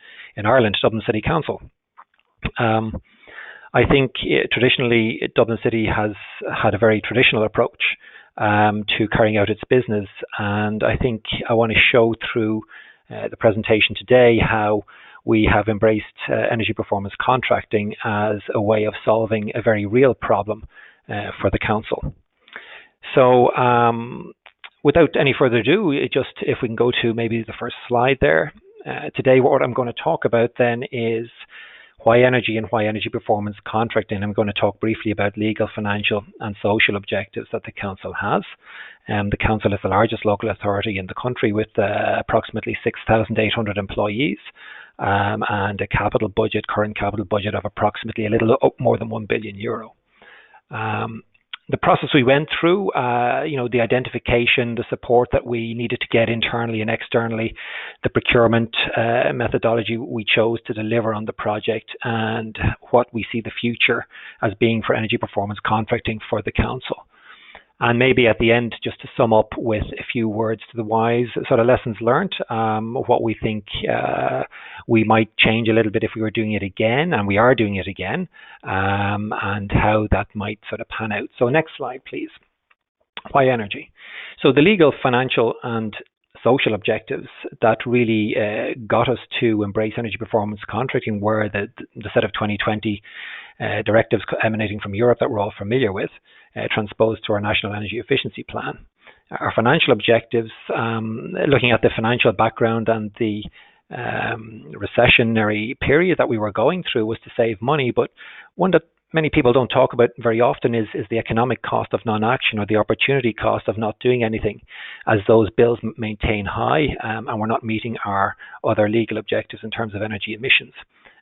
Ireland, Dublin City Council. I think traditionally Dublin City has had a very traditional approach to carrying out its business, and I think I want to show through the presentation today how we have embraced energy performance contracting as a way of solving a very real problem for the council. So without any further ado, if we can go to maybe the first slide there. Today what I'm going to talk about then is why energy and why energy performance contracting. I'm going to talk briefly about legal, financial and social objectives that the council has. The council is the largest local authority in the country with approximately 6,800 employees and a current capital budget of approximately a little more than €1 billion. the process we went through, the identification, the support that we needed to get internally and externally, the procurement methodology we chose to deliver on the project, and what we see the future as being for energy performance contracting for the council. And maybe at the end, just to sum up with a few words to the wise, sort of lessons learned, what we think we might change a little bit if we were doing it again, and we are doing it again, and how that might sort of pan out. So next slide, please. Why energy? So the legal, financial, and social objectives that really got us to embrace energy performance contracting were the set of 2020 directives emanating from Europe that we're all familiar with, transposed to our National Energy Efficiency Plan. Our financial objectives, looking at the financial background and the recessionary period that we were going through, was to save money, but one that many people don't talk about very often is the economic cost of non-action, or the opportunity cost of not doing anything, as those bills maintain high and we're not meeting our other legal objectives in terms of energy emissions.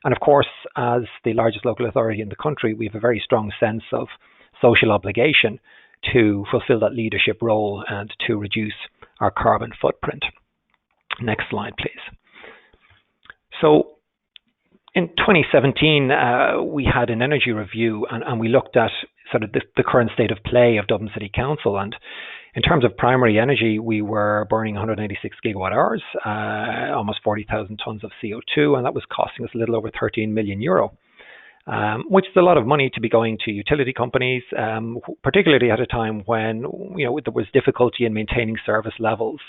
And of course, as the largest local authority in the country, we have a very strong sense of social obligation to fulfill that leadership role and to reduce our carbon footprint. Next slide, please. So in 2017, we had an energy review, and we looked at sort of the current state of play of Dublin City Council. And in terms of primary energy, we were burning 186 gigawatt hours, almost 40,000 tons of CO2, and that was costing us a little over 13 million euro, which is a lot of money to be going to utility companies, particularly at a time when there was difficulty in maintaining service levels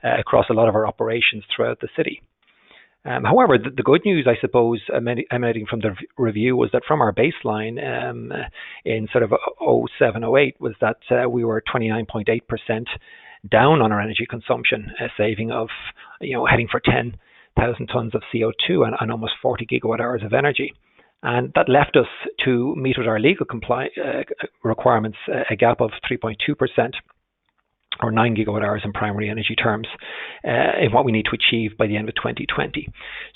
across a lot of our operations throughout the city. However, the good news, I suppose, emanating from the review was that from our baseline in sort of 07-08 was that we were 29.8% down on our energy consumption, a saving of, heading for 10,000 tons of CO2 and almost 40 gigawatt hours of energy. And that left us to meet with our legal requirements a gap of 3.2%. or 9 gigawatt hours in primary energy terms, in what we need to achieve by the end of 2020.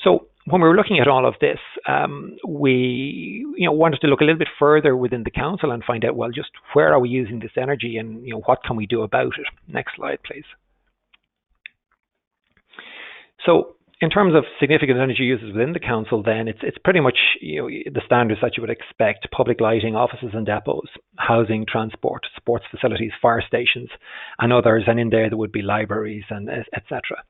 So when we were looking at all of this, we wanted to look a little bit further within the council and find out, well, just where are we using this energy, and what can we do about it? Next slide, please. So in terms of significant energy uses within the council, then it's pretty much the standards that you would expect: public lighting, offices and depots, housing, transport, sports facilities, fire stations, and others. And in there would be libraries and etc.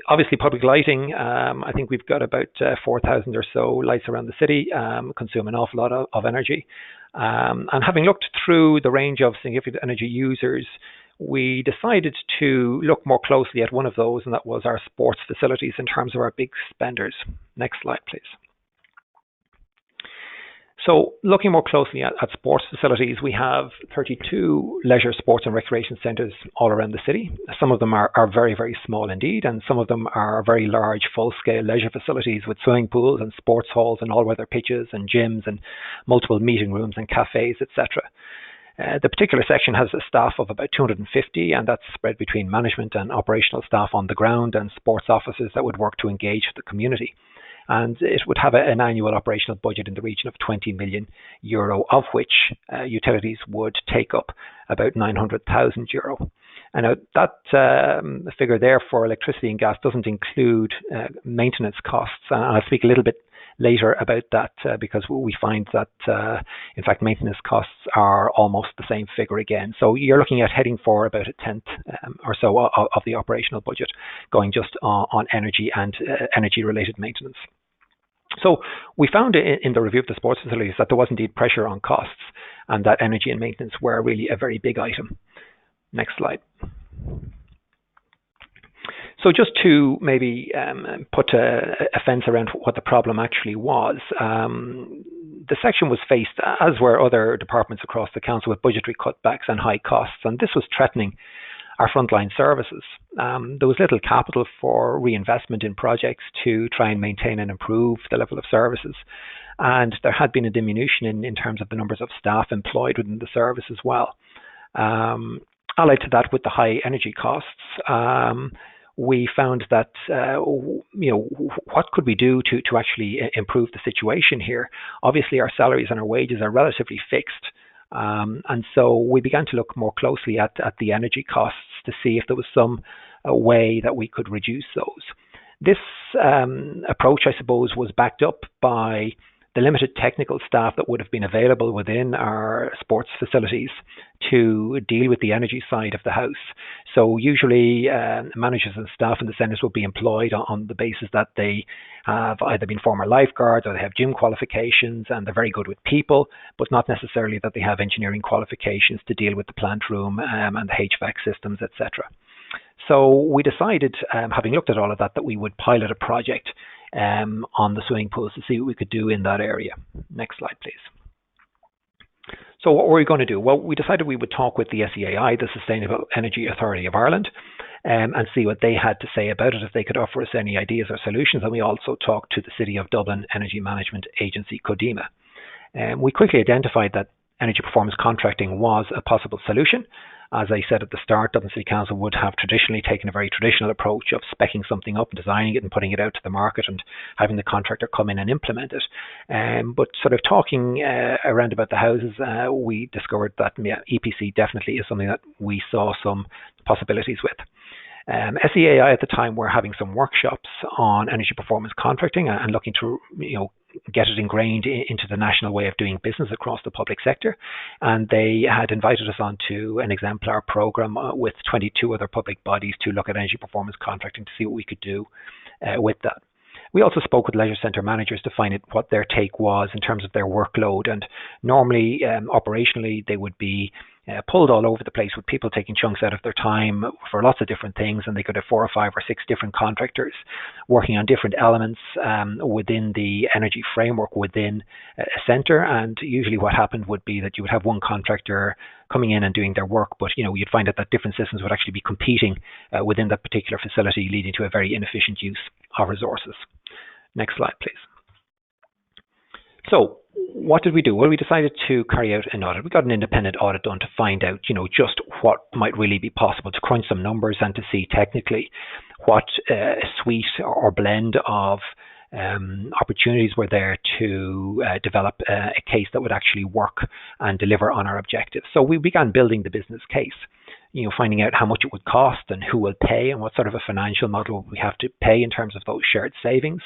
Obviously, public lighting. I think we've got about 4,000 or so lights around the city, consume an awful lot of energy. And having looked through the range of significant energy users, we decided to look more closely at one of those, and that was our sports facilities in terms of our big spenders. Next slide, please. So looking more closely at sports facilities, we have 32 leisure sports and recreation centres all around the city. Some of them are very, very small indeed, and some of them are very large, full-scale leisure facilities with swimming pools and sports halls and all-weather pitches and gyms and multiple meeting rooms and cafes, etc. The particular section has a staff of about 250, and that's spread between management and operational staff on the ground and sports offices that would work to engage the community. And it would have an annual operational budget in the region of 20 million euro, of which utilities would take up about 900,000 euro. And that figure there for electricity and gas doesn't include maintenance costs. And I'll speak a little bit later about that because we find that, in fact, maintenance costs are almost the same figure again. So you're looking at heading for about a tenth or so of the operational budget going just on energy and energy-related maintenance. So we found in the review of the sports facilities that there was indeed pressure on costs, and that energy and maintenance were really a very big item. Next slide. So just to maybe put a fence around what the problem actually was, the section was faced, as were other departments across the council, with budgetary cutbacks and high costs, and this was threatening our frontline services. There was little capital for reinvestment in projects to try and maintain and improve the level of services, and there had been a diminution in terms of the numbers of staff employed within the service as well. Allied to that, with the high energy costs, we found that, what could we do to actually improve the situation here? Obviously, our salaries and our wages are relatively fixed, And so we began to look more closely at the energy costs to see if there was some way that we could reduce those. This approach, I suppose, was backed up by the limited technical staff that would have been available within our sports facilities to deal with the energy side of the house. So usually managers and staff in the centres will be employed on the basis that they have either been former lifeguards or they have gym qualifications and they're very good with people, but not necessarily that they have engineering qualifications to deal with the plant room and the HVAC systems, etc. So we decided, having looked at all of that, that we would pilot a project on the swimming pools to see what we could do in that area. Next slide, please. So what were we going to do? Well, we decided we would talk with the SEAI, the Sustainable Energy Authority of Ireland, and see what they had to say about it, if they could offer us any ideas or solutions. And we also talked to the City of Dublin Energy Management Agency, CODEMA. We quickly identified that energy performance contracting was a possible solution. As I said at the start, Dublin City Council would have traditionally taken a very traditional approach of speccing something up, designing it and putting it out to the market and having the contractor come in and implement it. But sort of talking around about the houses, we discovered that EPC definitely is something that we saw some possibilities with. SEAI at the time were having some workshops on energy performance contracting and looking to get it ingrained into the national way of doing business across the public sector. And they had invited us onto an exemplar program with 22 other public bodies to look at energy performance contracting to see what we could do with that. We also spoke with leisure centre managers to find out what their take was in terms of their workload. And normally, operationally, they would be pulled all over the place with people taking chunks out of their time for lots of different things, and they could have 4 or 5 or 6 different contractors working on different elements within the energy framework within a centre. And usually what happened would be that you would have one contractor coming in and doing their work, but you'd find out that different systems would actually be competing within that particular facility, leading to a very inefficient use of resources. Next slide, please. So what did we do? Well, we decided to carry out an audit. We got an independent audit done to find out, just what might really be possible, to crunch some numbers and to see technically what a suite or blend of opportunities were there to develop a case that would actually work and deliver on our objectives. So we began building the business case, finding out how much it would cost and who will pay and what sort of a financial model we have to pay in terms of those shared savings.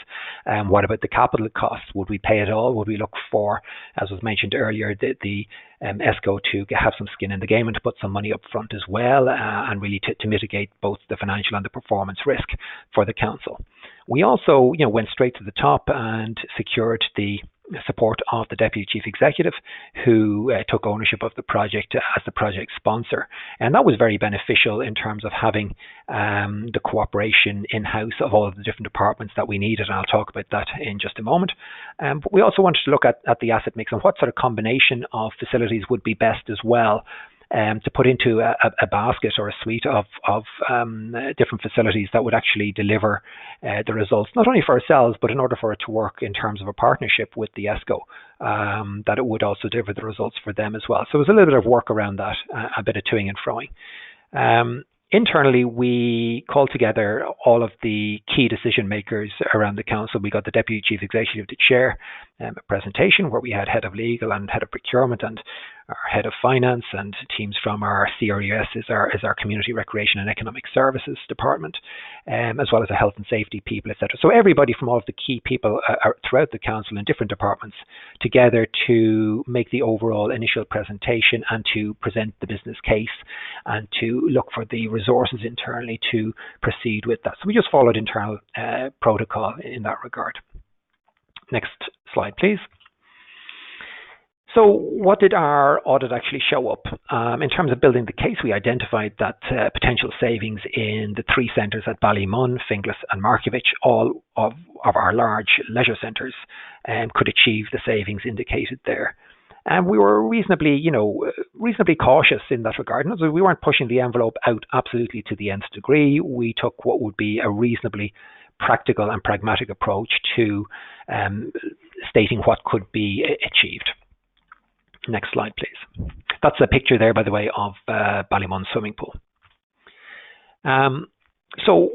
What about the capital costs? Would we pay it all? Would we look for, as was mentioned earlier, the ESCO to have some skin in the game and to put some money up front as well, and really to mitigate both the financial and the performance risk for the council. We also went straight to the top and secured the support of the Deputy Chief Executive, who took ownership of the project as the project sponsor. And that was very beneficial in terms of having the cooperation in-house of all of the different departments that we needed. And I'll talk about that in just a moment. But we also wanted to look at the asset mix and what sort of combination of facilities would be best as well, to put into a basket or a suite of different facilities that would actually deliver the results, not only for ourselves, but in order for it to work in terms of a partnership with the ESCO, that it would also deliver the results for them as well. So it was a little bit of work around that, a bit of toing and froing. Internally, we called together all of the key decision makers around the council. We got the Deputy Chief Executive to chair a presentation where we had head of legal and head of procurement and our head of finance and teams from our CRES is our community recreation and economic services department, as well as the health and safety people, etc. So everybody from all of the key people throughout the council in different departments together to make the overall initial presentation and to present the business case and to look for the resources internally to proceed with that. So we just followed internal protocol in that regard. Next slide, please. So what did our audit actually show up? In terms of building the case, we identified that potential savings in the 3 centres at Ballymun, Finglas and Markievicz, all of our large leisure centres, could achieve the savings indicated there. And we were reasonably cautious in that regard. In other words, we weren't pushing the envelope out absolutely to the nth degree. We took what would be a reasonably practical and pragmatic approach to stating what could be achieved. Next slide, please. That's a picture there, by the way, of Ballymun swimming pool. So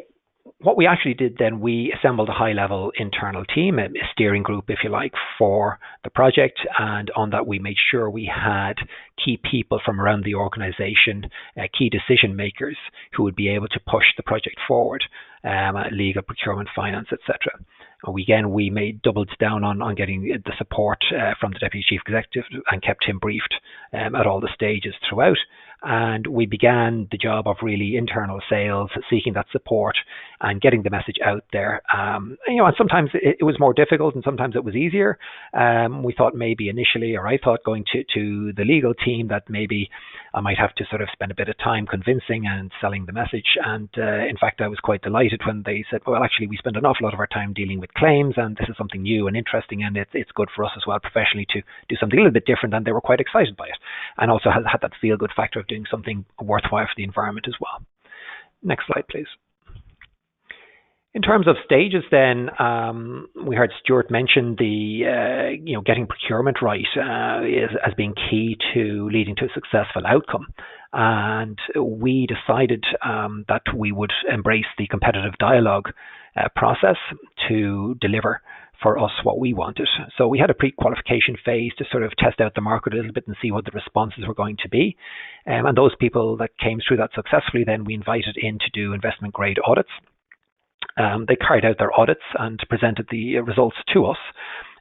what we actually did then, we assembled a high-level internal team, a steering group, if you like, for the project. And on that, we made sure we had key people from around the organization, key decision makers who would be able to push the project forward, legal, procurement, finance, etc. We doubled down on getting the support from the Deputy Chief Executive and kept him briefed at all the stages throughout. And we began the job of really internal sales, seeking that support and getting the message out there. And sometimes it was more difficult and sometimes it was easier. We thought maybe initially, or I thought going to the legal team, that maybe I might have to sort of spend a bit of time convincing and selling the message. And in fact, I was quite delighted when they said, well, actually, we spend an awful lot of our time dealing with claims, and this is something new and interesting, and it's good for us as well professionally to do something a little bit different. And they were quite excited by it, and also had that feel-good factor of doing something worthwhile for the environment as well. Next slide, please. In terms of stages, then we heard Stuart mention the getting procurement right as being key to leading to a successful outcome, and we decided that we would embrace the competitive dialogue process to deliver for us what we wanted. So we had a pre-qualification phase to sort of test out the market a little bit and see what the responses were going to be. And those people that came through that successfully, then we invited in to do investment grade audits. They carried out their audits and presented the results to us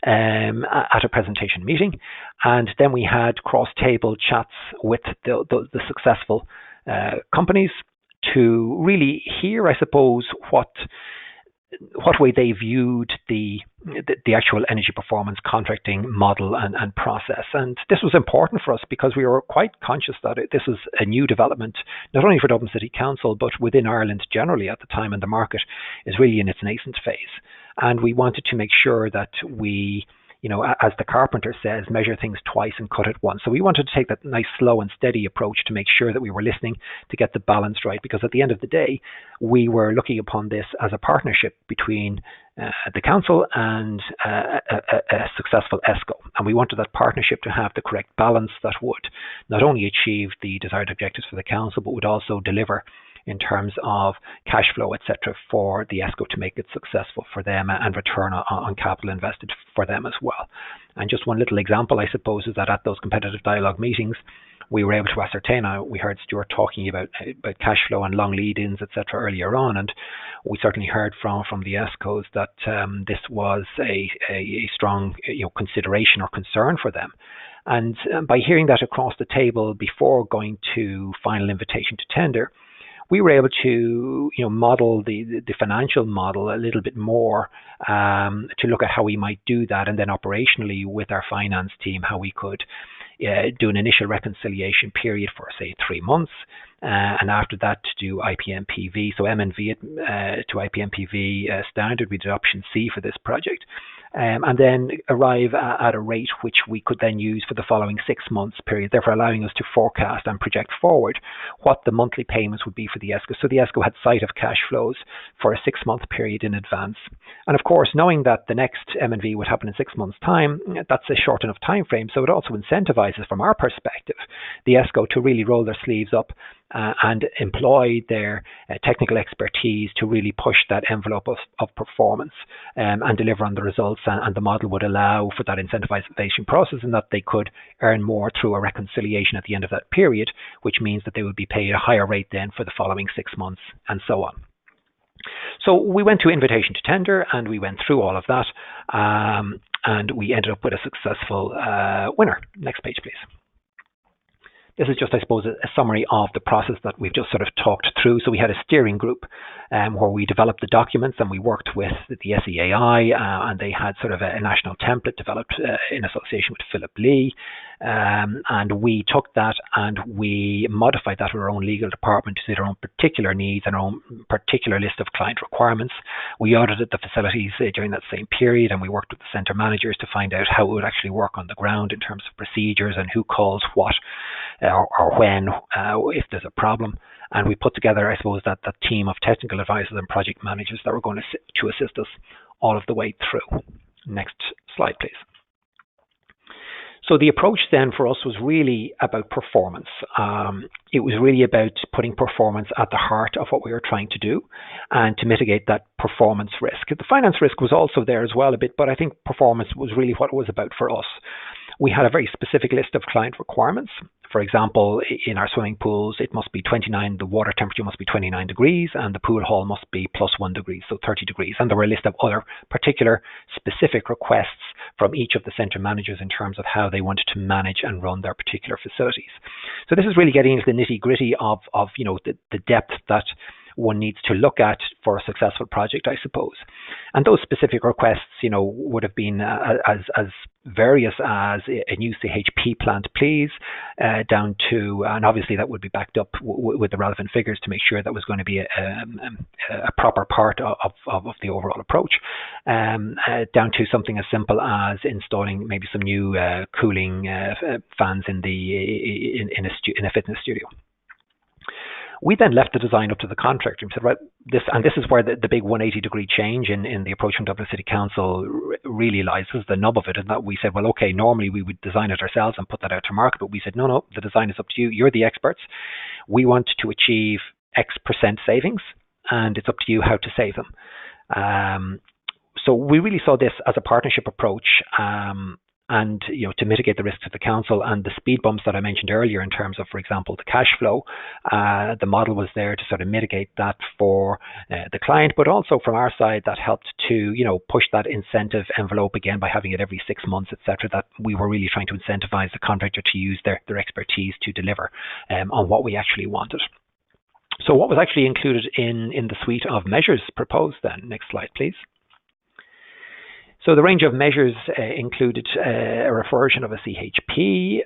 at a presentation meeting. And then we had cross-table chats with the successful companies to really hear, I suppose, what way they viewed the actual energy performance contracting model and process. And this was important for us because we were quite conscious that this was a new development, not only for Dublin City Council, but within Ireland generally at the time, and the market is really in its nascent phase. And we wanted to make sure that we, as the carpenter says, measure things twice and cut it once. So we wanted to take that nice slow and steady approach to make sure that we were listening to get the balance right, because at the end of the day, we were looking upon this as a partnership between the council and a successful ESCO. And we wanted that partnership to have the correct balance that would not only achieve the desired objectives for the council, but would also deliver in terms of cash flow, etc., for the ESCO to make it successful for them and return on capital invested for them as well. And just one little example, I suppose, is that at those competitive dialogue meetings, we were able to ascertain, we heard Stuart talking about cash flow and long lead-ins, etc., earlier on, and we certainly heard from the ESCOs that this was a strong consideration or concern for them. And by hearing that across the table before going to final invitation to tender, we were able to model the financial model a little bit more to look at how we might do that, and then operationally with our finance team how we could do an initial reconciliation period for, say, 3 months, and after that to do IPMPV, so M&V to IPMPV standard. We did option C for this project. And then arrive at a rate which we could then use for the following 6 months period, therefore allowing us to forecast and project forward what the monthly payments would be for the ESCO. So the ESCO had sight of cash flows for a 6-month period in advance. And of course, knowing that the next M&V would happen in 6 months' time, that's a short enough time frame. So it also incentivizes, from our perspective, the ESCO to really roll their sleeves up and employ their technical expertise to really push that envelope of performance and deliver on the results. And the model would allow for that incentivization process, and that they could earn more through a reconciliation at the end of that period, which means that they would be paid a higher rate then for the following 6 months, and so on. So we went to invitation to tender, and we went through all of that, and we ended up with a successful winner. Next page, please. This is just, I suppose, a summary of the process that we've just sort of talked through. So we had a steering group where we developed the documents, and we worked with the SEAI, and they had sort of a national template developed in association with Philip Lee. And we took that and we modified that with our own legal department to suit our own particular needs and our own particular list of client requirements. We audited the facilities during that same period, and we worked with the centre managers to find out how it would actually work on the ground in terms of procedures and who calls what or when if there's a problem. And we put together, I suppose, that team of technical advisors and project managers that were going to assist us all of the way through. Next slide, please. So the approach then for us was really about performance. It was really about putting performance at the heart of what we were trying to do and to mitigate that performance risk. The finance risk was also there as well a bit, but I think performance was really what it was about for us. We had a very specific list of client requirements. For example, in our swimming pools, it must be 29, the water temperature must be 29 degrees, and the pool hall must be +1 degree, so 30 degrees. And there were a list of other particular specific requests from each of the centre managers in terms of how they wanted to manage and run their particular facilities. So this is really getting into the nitty-gritty of the depth that one needs to look at for a successful project, I suppose. And those specific requests, would have been as various as a new CHP plant, please, down to, and obviously that would be backed up with the relevant figures to make sure that was going to be a proper part of the overall approach, down to something as simple as installing maybe some new cooling fans in a fitness studio. We then left the design up to the contractor and said, right, this is where the big 180-degree change in the approach from Dublin City Council really lies. This is the nub of it, and that we said, well, okay, normally we would design it ourselves and put that out to market, but we said, no, the design is up to you. You're the experts. We want to achieve X% savings, and it's up to you how to save them. So we really saw this as a partnership approach, and to mitigate the risks of the council and the speed bumps that I mentioned earlier in terms of, for example, the cash flow. The model was there to sort of mitigate that for the client, but also from our side that helped to push that incentive envelope again by having it every 6 months, etc. That we were really trying to incentivize the contractor to use their expertise to deliver on what we actually wanted. So what was actually included in the suite of measures proposed then? Next slide, please. So the range of measures included a reversion of a CHP.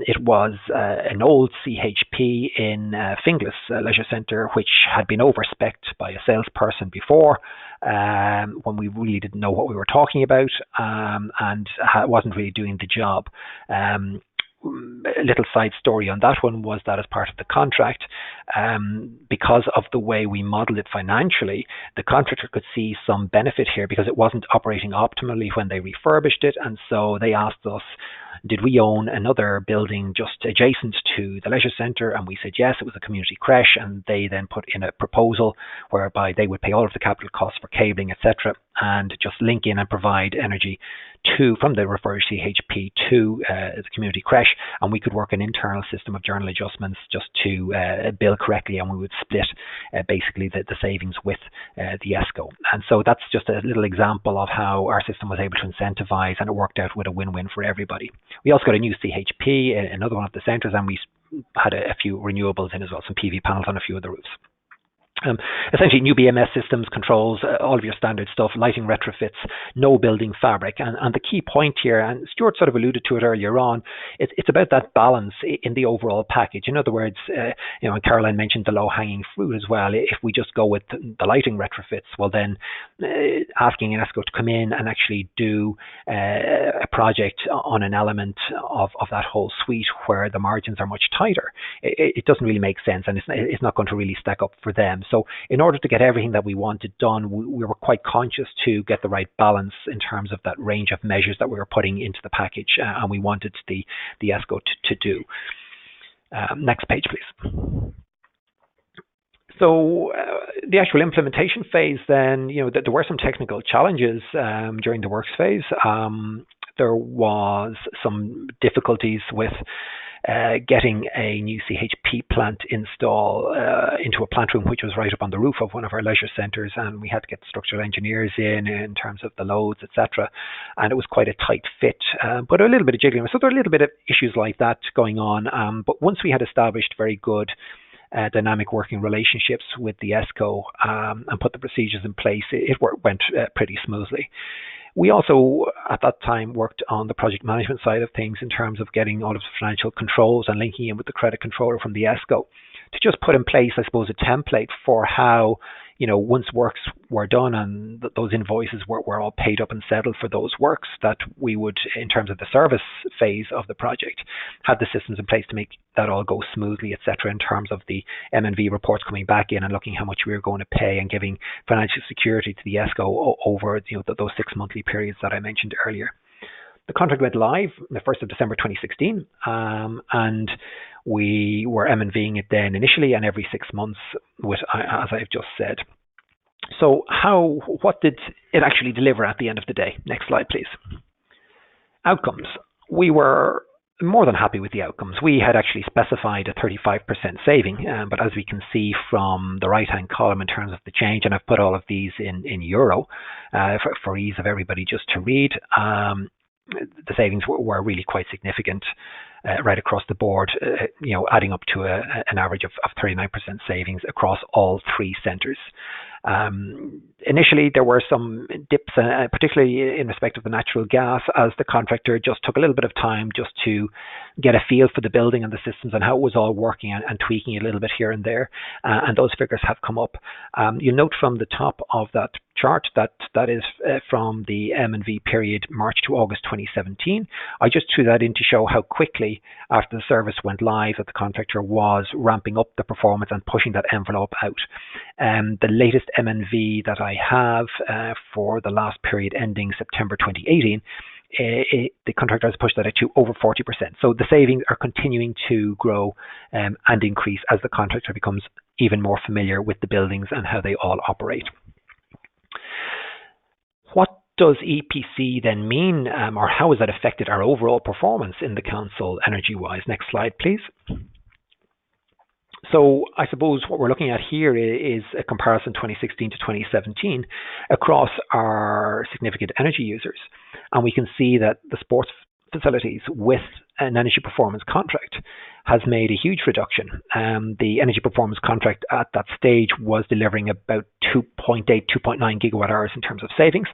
It was an old CHP in Finglas Leisure Centre, which had been overspec'd by a salesperson before, when we really didn't know what we were talking about, and wasn't really doing the job. A little side story on that one was that as part of the contract, because of the way we modeled it financially, the contractor could see some benefit here because it wasn't operating optimally when they refurbished it, and so they asked us, did we own another building just adjacent to the leisure centre? And we said yes, it was a community creche, and they then put in a proposal whereby they would pay all of the capital costs for cabling, etc., and just link in and provide energy from the refurbished CHP to the community creche, and we could work an internal system of journal adjustments just to bill correctly, and we would split basically the savings with the ESCO. And so that's just a little example of how our system was able to incentivize, and it worked out with a win-win for everybody. We also got a new CHP, another one of the centres, and we had a few renewables in as well, some PV panels on a few of the roofs. Essentially new BMS systems, controls, all of your standard stuff, lighting retrofits, no building fabric. And the key point here, and Stuart sort of alluded to it earlier on, it's about that balance in the overall package. In other words, and Caroline mentioned the low-hanging fruit as well. If we just go with the lighting retrofits, well then asking an ESCO to come in and actually do a project on an element of that whole suite where the margins are much tighter, it doesn't really make sense, and it's not going to really stack up for them. So in order to get everything that we wanted done, we were quite conscious to get the right balance in terms of that range of measures that we were putting into the package, and we wanted the ESCO to do. Next page, please. So the actual implementation phase then, there were some technical challenges during the works phase. There was some difficulties with getting a new CHP plant installed into a plant room which was right up on the roof of one of our leisure centres, and we had to get structural engineers in terms of the loads, etc. And it was quite a tight fit, but a little bit of jiggling. So there were a little bit of issues like that going on, but once we had established very good dynamic working relationships with the ESCO and put the procedures in place, it went pretty smoothly. We also, at that time, worked on the project management side of things in terms of getting all of the financial controls and linking in with the credit controller from the ESCO to just put in place, I suppose, a template for how, once works were done and those invoices were all paid up and settled for those works, that we would, in terms of the service phase of the project, have the systems in place to make that all go smoothly, etc., in terms of the M&V reports coming back in and looking how much we were going to pay and giving financial security to the ESCO over those 6 monthly periods that I mentioned earlier. The contract went live on the 1st of December 2016, and we were M&Ving it then initially and every 6 months, as I've just said. So what did it actually deliver at the end of the day? Next slide, please. Outcomes. We were more than happy with the outcomes. We had actually specified a 35% saving, but as we can see from the right-hand column in terms of the change, and I've put all of these in euro for ease of everybody just to read, the savings were really quite significant right across the board, adding up to an average of 39% savings across all 3 centres. Initially, there were some dips, particularly in respect of the natural gas, as the contractor just took a little bit of time just to get a feel for the building and the systems and how it was all working, and tweaking a little bit here and there. And those figures have come up. You'll note from the top of that chart that is from the M&V period March to August 2017. I just threw that in to show how quickly after the service went live that the contractor was ramping up the performance and pushing that envelope out. The latest M&V that I have for the last period ending September 2018, the contractor has pushed that to over 40%. So the savings are continuing to grow and increase as the contractor becomes even more familiar with the buildings and how they all operate. What does EPC then mean, or how has that affected our overall performance in the council energy-wise? Next slide, please. So I suppose what we're looking at here is a comparison 2016 to 2017 across our significant energy users. And we can see that the sports facilities with an energy performance contract has made a huge reduction. The energy performance contract at that stage was delivering about 2.8, 2.9 gigawatt hours in terms of savings.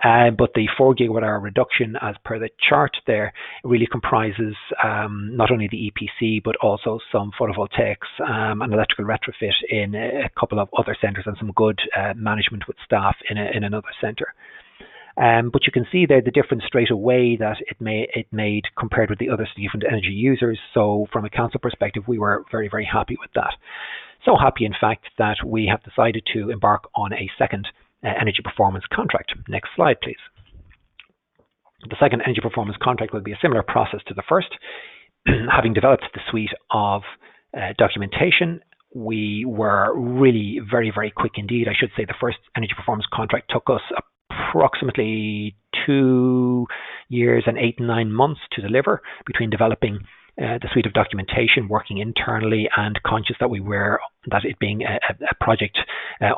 But the 4 gigawatt hour reduction, as per the chart there, really comprises not only the EPC, but also some photovoltaics and electrical retrofit in a couple of other centres, and some good management with staff in another centre. But you can see there the difference straight away that it made compared with the other different energy users. So from a council perspective, we were very, very happy with that. So happy, in fact, that we have decided to embark on a second energy performance contract. Next slide, please. The second energy performance contract will be a similar process to the first. Having developed the suite of documentation, we were really very, very quick indeed. I should say the first energy performance contract took us approximately 2 years and 8 and 9 months to deliver, between developing the suite of documentation, working internally, and conscious that it being a project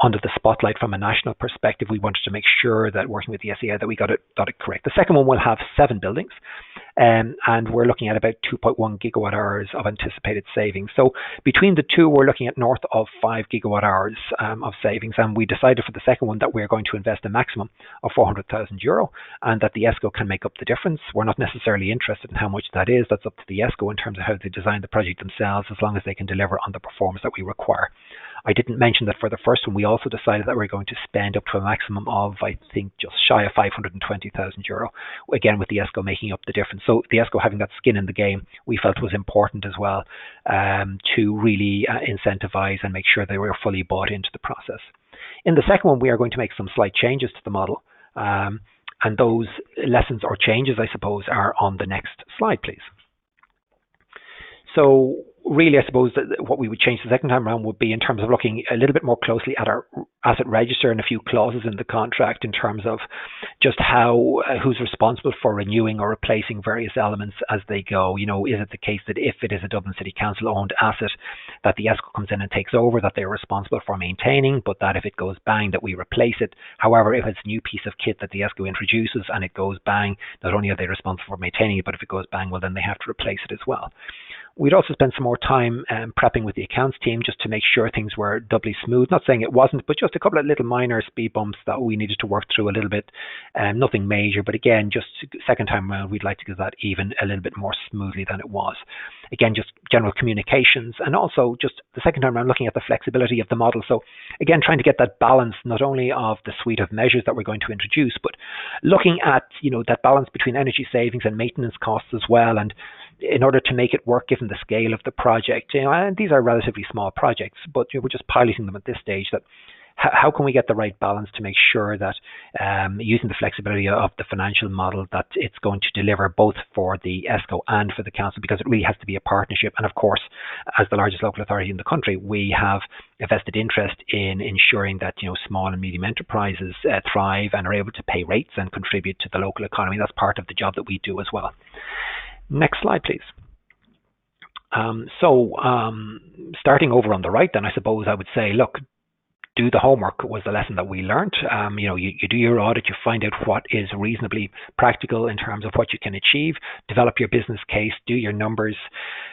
under the spotlight from a national perspective, we wanted to make sure that working with the SEI that we got it correct. The second one will have 7 buildings, and we're looking at about 2.1 gigawatt hours of anticipated savings. So between the two, we're looking at north of 5 gigawatt hours of savings, and we decided for the second one that we're going to invest a maximum of €400,000, and that the ESCO can make up the difference. We're not necessarily interested in how much that is. That's up to the ESCO in terms of how they design the project themselves, as long as they can deliver on the performance that we require. I didn't mention that for the first one, we also decided that we're going to spend up to a maximum of, I think, just shy of €520,000, again with the ESCO making up the difference. So the ESCO having that skin in the game, we felt was important as well, to really incentivize and make sure they were fully bought into the process. In the second one, we are going to make some slight changes to the model, and those lessons or changes, I suppose, are on the next slide, please. So really, I suppose that what we would change the second time around would be in terms of looking a little bit more closely at our asset register and a few clauses in the contract in terms of just who's responsible for renewing or replacing various elements as they go. Is it the case that if it is a Dublin City Council owned asset, that the ESCO comes in and takes over, that they're responsible for maintaining, but that if it goes bang, that we replace it. However, if it's a new piece of kit that the ESCO introduces and it goes bang, not only are they responsible for maintaining it, but if it goes bang, well, then they have to replace it as well. We'd also spend some more time prepping with the accounts team just to make sure things were doubly smooth. Not saying it wasn't, but just a couple of little minor speed bumps that we needed to work through a little bit. Nothing major, but again, just second time around, we'd like to get that even a little bit more smoothly than it was. Again, just general communications, and also just the second time around looking at the flexibility of the model. So again, trying to get that balance not only of the suite of measures that we're going to introduce, but looking at that balance between energy savings and maintenance costs as well. And in order to make it work, given the scale of the project, and these are relatively small projects, but we're just piloting them at this stage, that how can we get the right balance to make sure that using the flexibility of the financial model, that it's going to deliver both for the ESCO and for the council, because it really has to be a partnership. And of course, as the largest local authority in the country, we have a vested interest in ensuring that small and medium enterprises thrive and are able to pay rates and contribute to the local economy. That's part of the job that we do as well. Next slide, please. Starting over on the right, then I suppose I would say, look, do the homework was the lesson that we learned. You do your audit, you find out what is reasonably practical in terms of what you can achieve, develop your business case, do your numbers,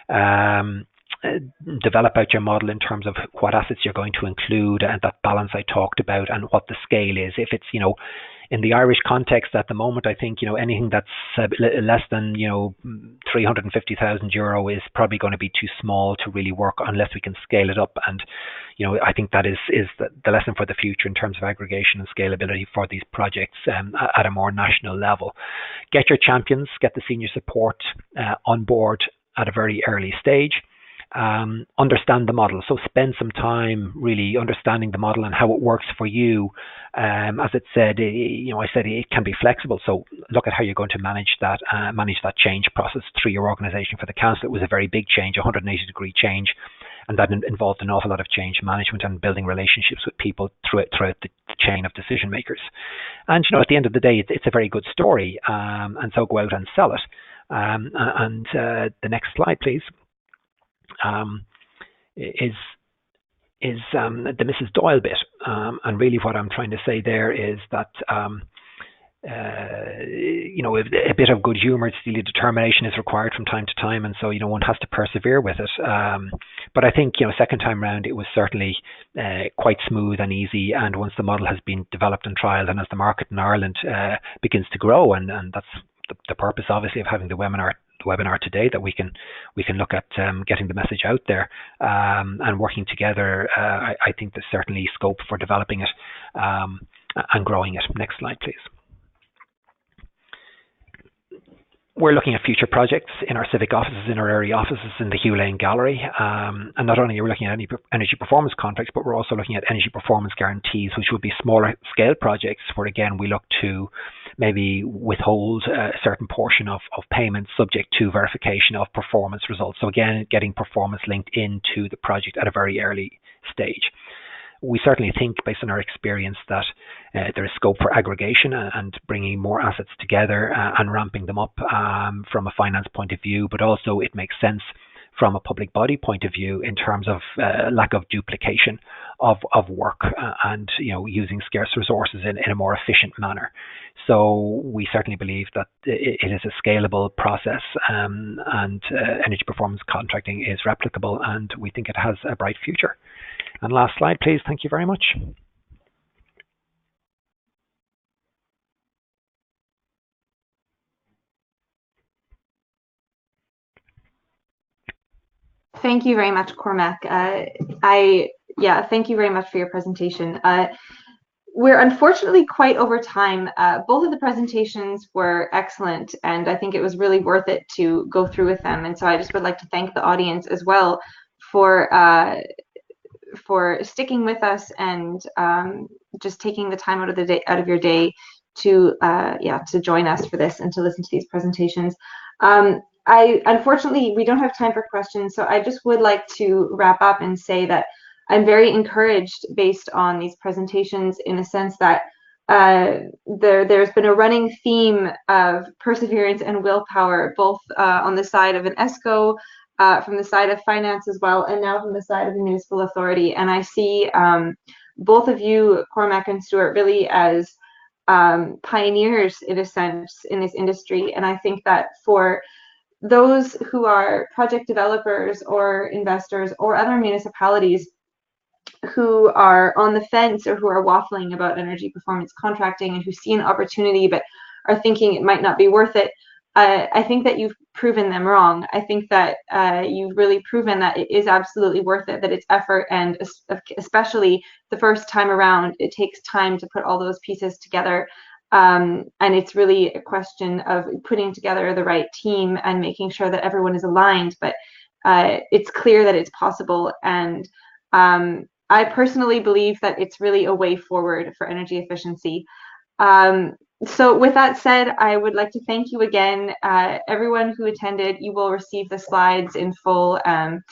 develop out your model in terms of what assets you're going to include and that balance I talked about, and what the scale is. If it's, in the Irish context at the moment, I think, anything that's less than, 350,000 euro is probably going to be too small to really work unless we can scale it up. And, I think that is the lesson for the future in terms of aggregation and scalability for these projects at a more national level. Get your champions, get the senior support on board at a very early stage. Understand the model. So spend some time really understanding the model and how it works for you. As it said, I said it can be flexible. So look at how you're going to manage that change process through your organization. For the council, it was a very big change, 180-degree change, and that involved an awful lot of change management and building relationships with people throughout the chain of decision makers. And at the end of the day, it's a very good story. And so go out and sell it. The next slide, please. Is the Mrs. Doyle bit, and really what I'm trying to say there is that a bit of good humour, steely determination is required from time to time, and so one has to persevere with it. But I think second time round it was certainly quite smooth and easy, and once the model has been developed and trialled, and as the market in Ireland begins to grow, and that's the purpose obviously of having the webinar today, that we can look at getting the message out there and working together. I think there's certainly scope for developing it and growing it. Next slide, please. We're looking at future projects in our civic offices, in our area offices in the Hugh Lane Gallery. And not only are we looking at energy performance contracts, but we're also looking at energy performance guarantees, which would be smaller scale projects where, again, we look to maybe withhold a certain portion of payments subject to verification of performance results. So again, getting performance linked into the project at a very early stage. We certainly think, based on our experience, that there is scope for aggregation and bringing more assets together and ramping them up from a finance point of view, but also it makes sense from a public body point of view in terms of lack of duplication of work and using scarce resources in a more efficient manner. So we certainly believe that it is a scalable process, and energy performance contracting is replicable, and we think it has a bright future. And last slide, please. Thank you very much. Thank you very much, Cormac. Thank you very much for your presentation. We're unfortunately quite over time. Both of the presentations were excellent, and I think it was really worth it to go through with them. And so I just would like to thank the audience as well for sticking with us and just taking the time out of your day to join us for this and to listen to these presentations. Unfortunately, we don't have time for questions, so I just would like to wrap up and say that I'm very encouraged based on these presentations, in a sense that there's been a running theme of perseverance and willpower, both on the side of an ESCO, from the side of finance as well, and now from the side of the municipal authority. And I see both of you, Cormac and Stuart, really as pioneers, in a sense, in this industry. And I think that for those who are project developers or investors or other municipalities who are on the fence or who are waffling about energy performance contracting and who see an opportunity but are thinking it might not be worth it, I think that you've proven them wrong. I think that you've really proven that it is absolutely worth it, that it's effort, and especially the first time around, it takes time to put all those pieces together. And it's really a question of putting together the right team and making sure that everyone is aligned. But it's clear that it's possible. And I personally believe that it's really a way forward for energy efficiency. So with that said, I would like to thank you again. Everyone who attended, you will receive the slides in full, and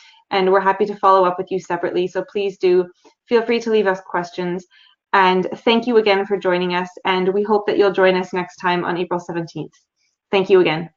we're happy to follow up with you separately. So please do feel free to leave us questions. And thank you again for joining us. And we hope that you'll join us next time on April 17th. Thank you again.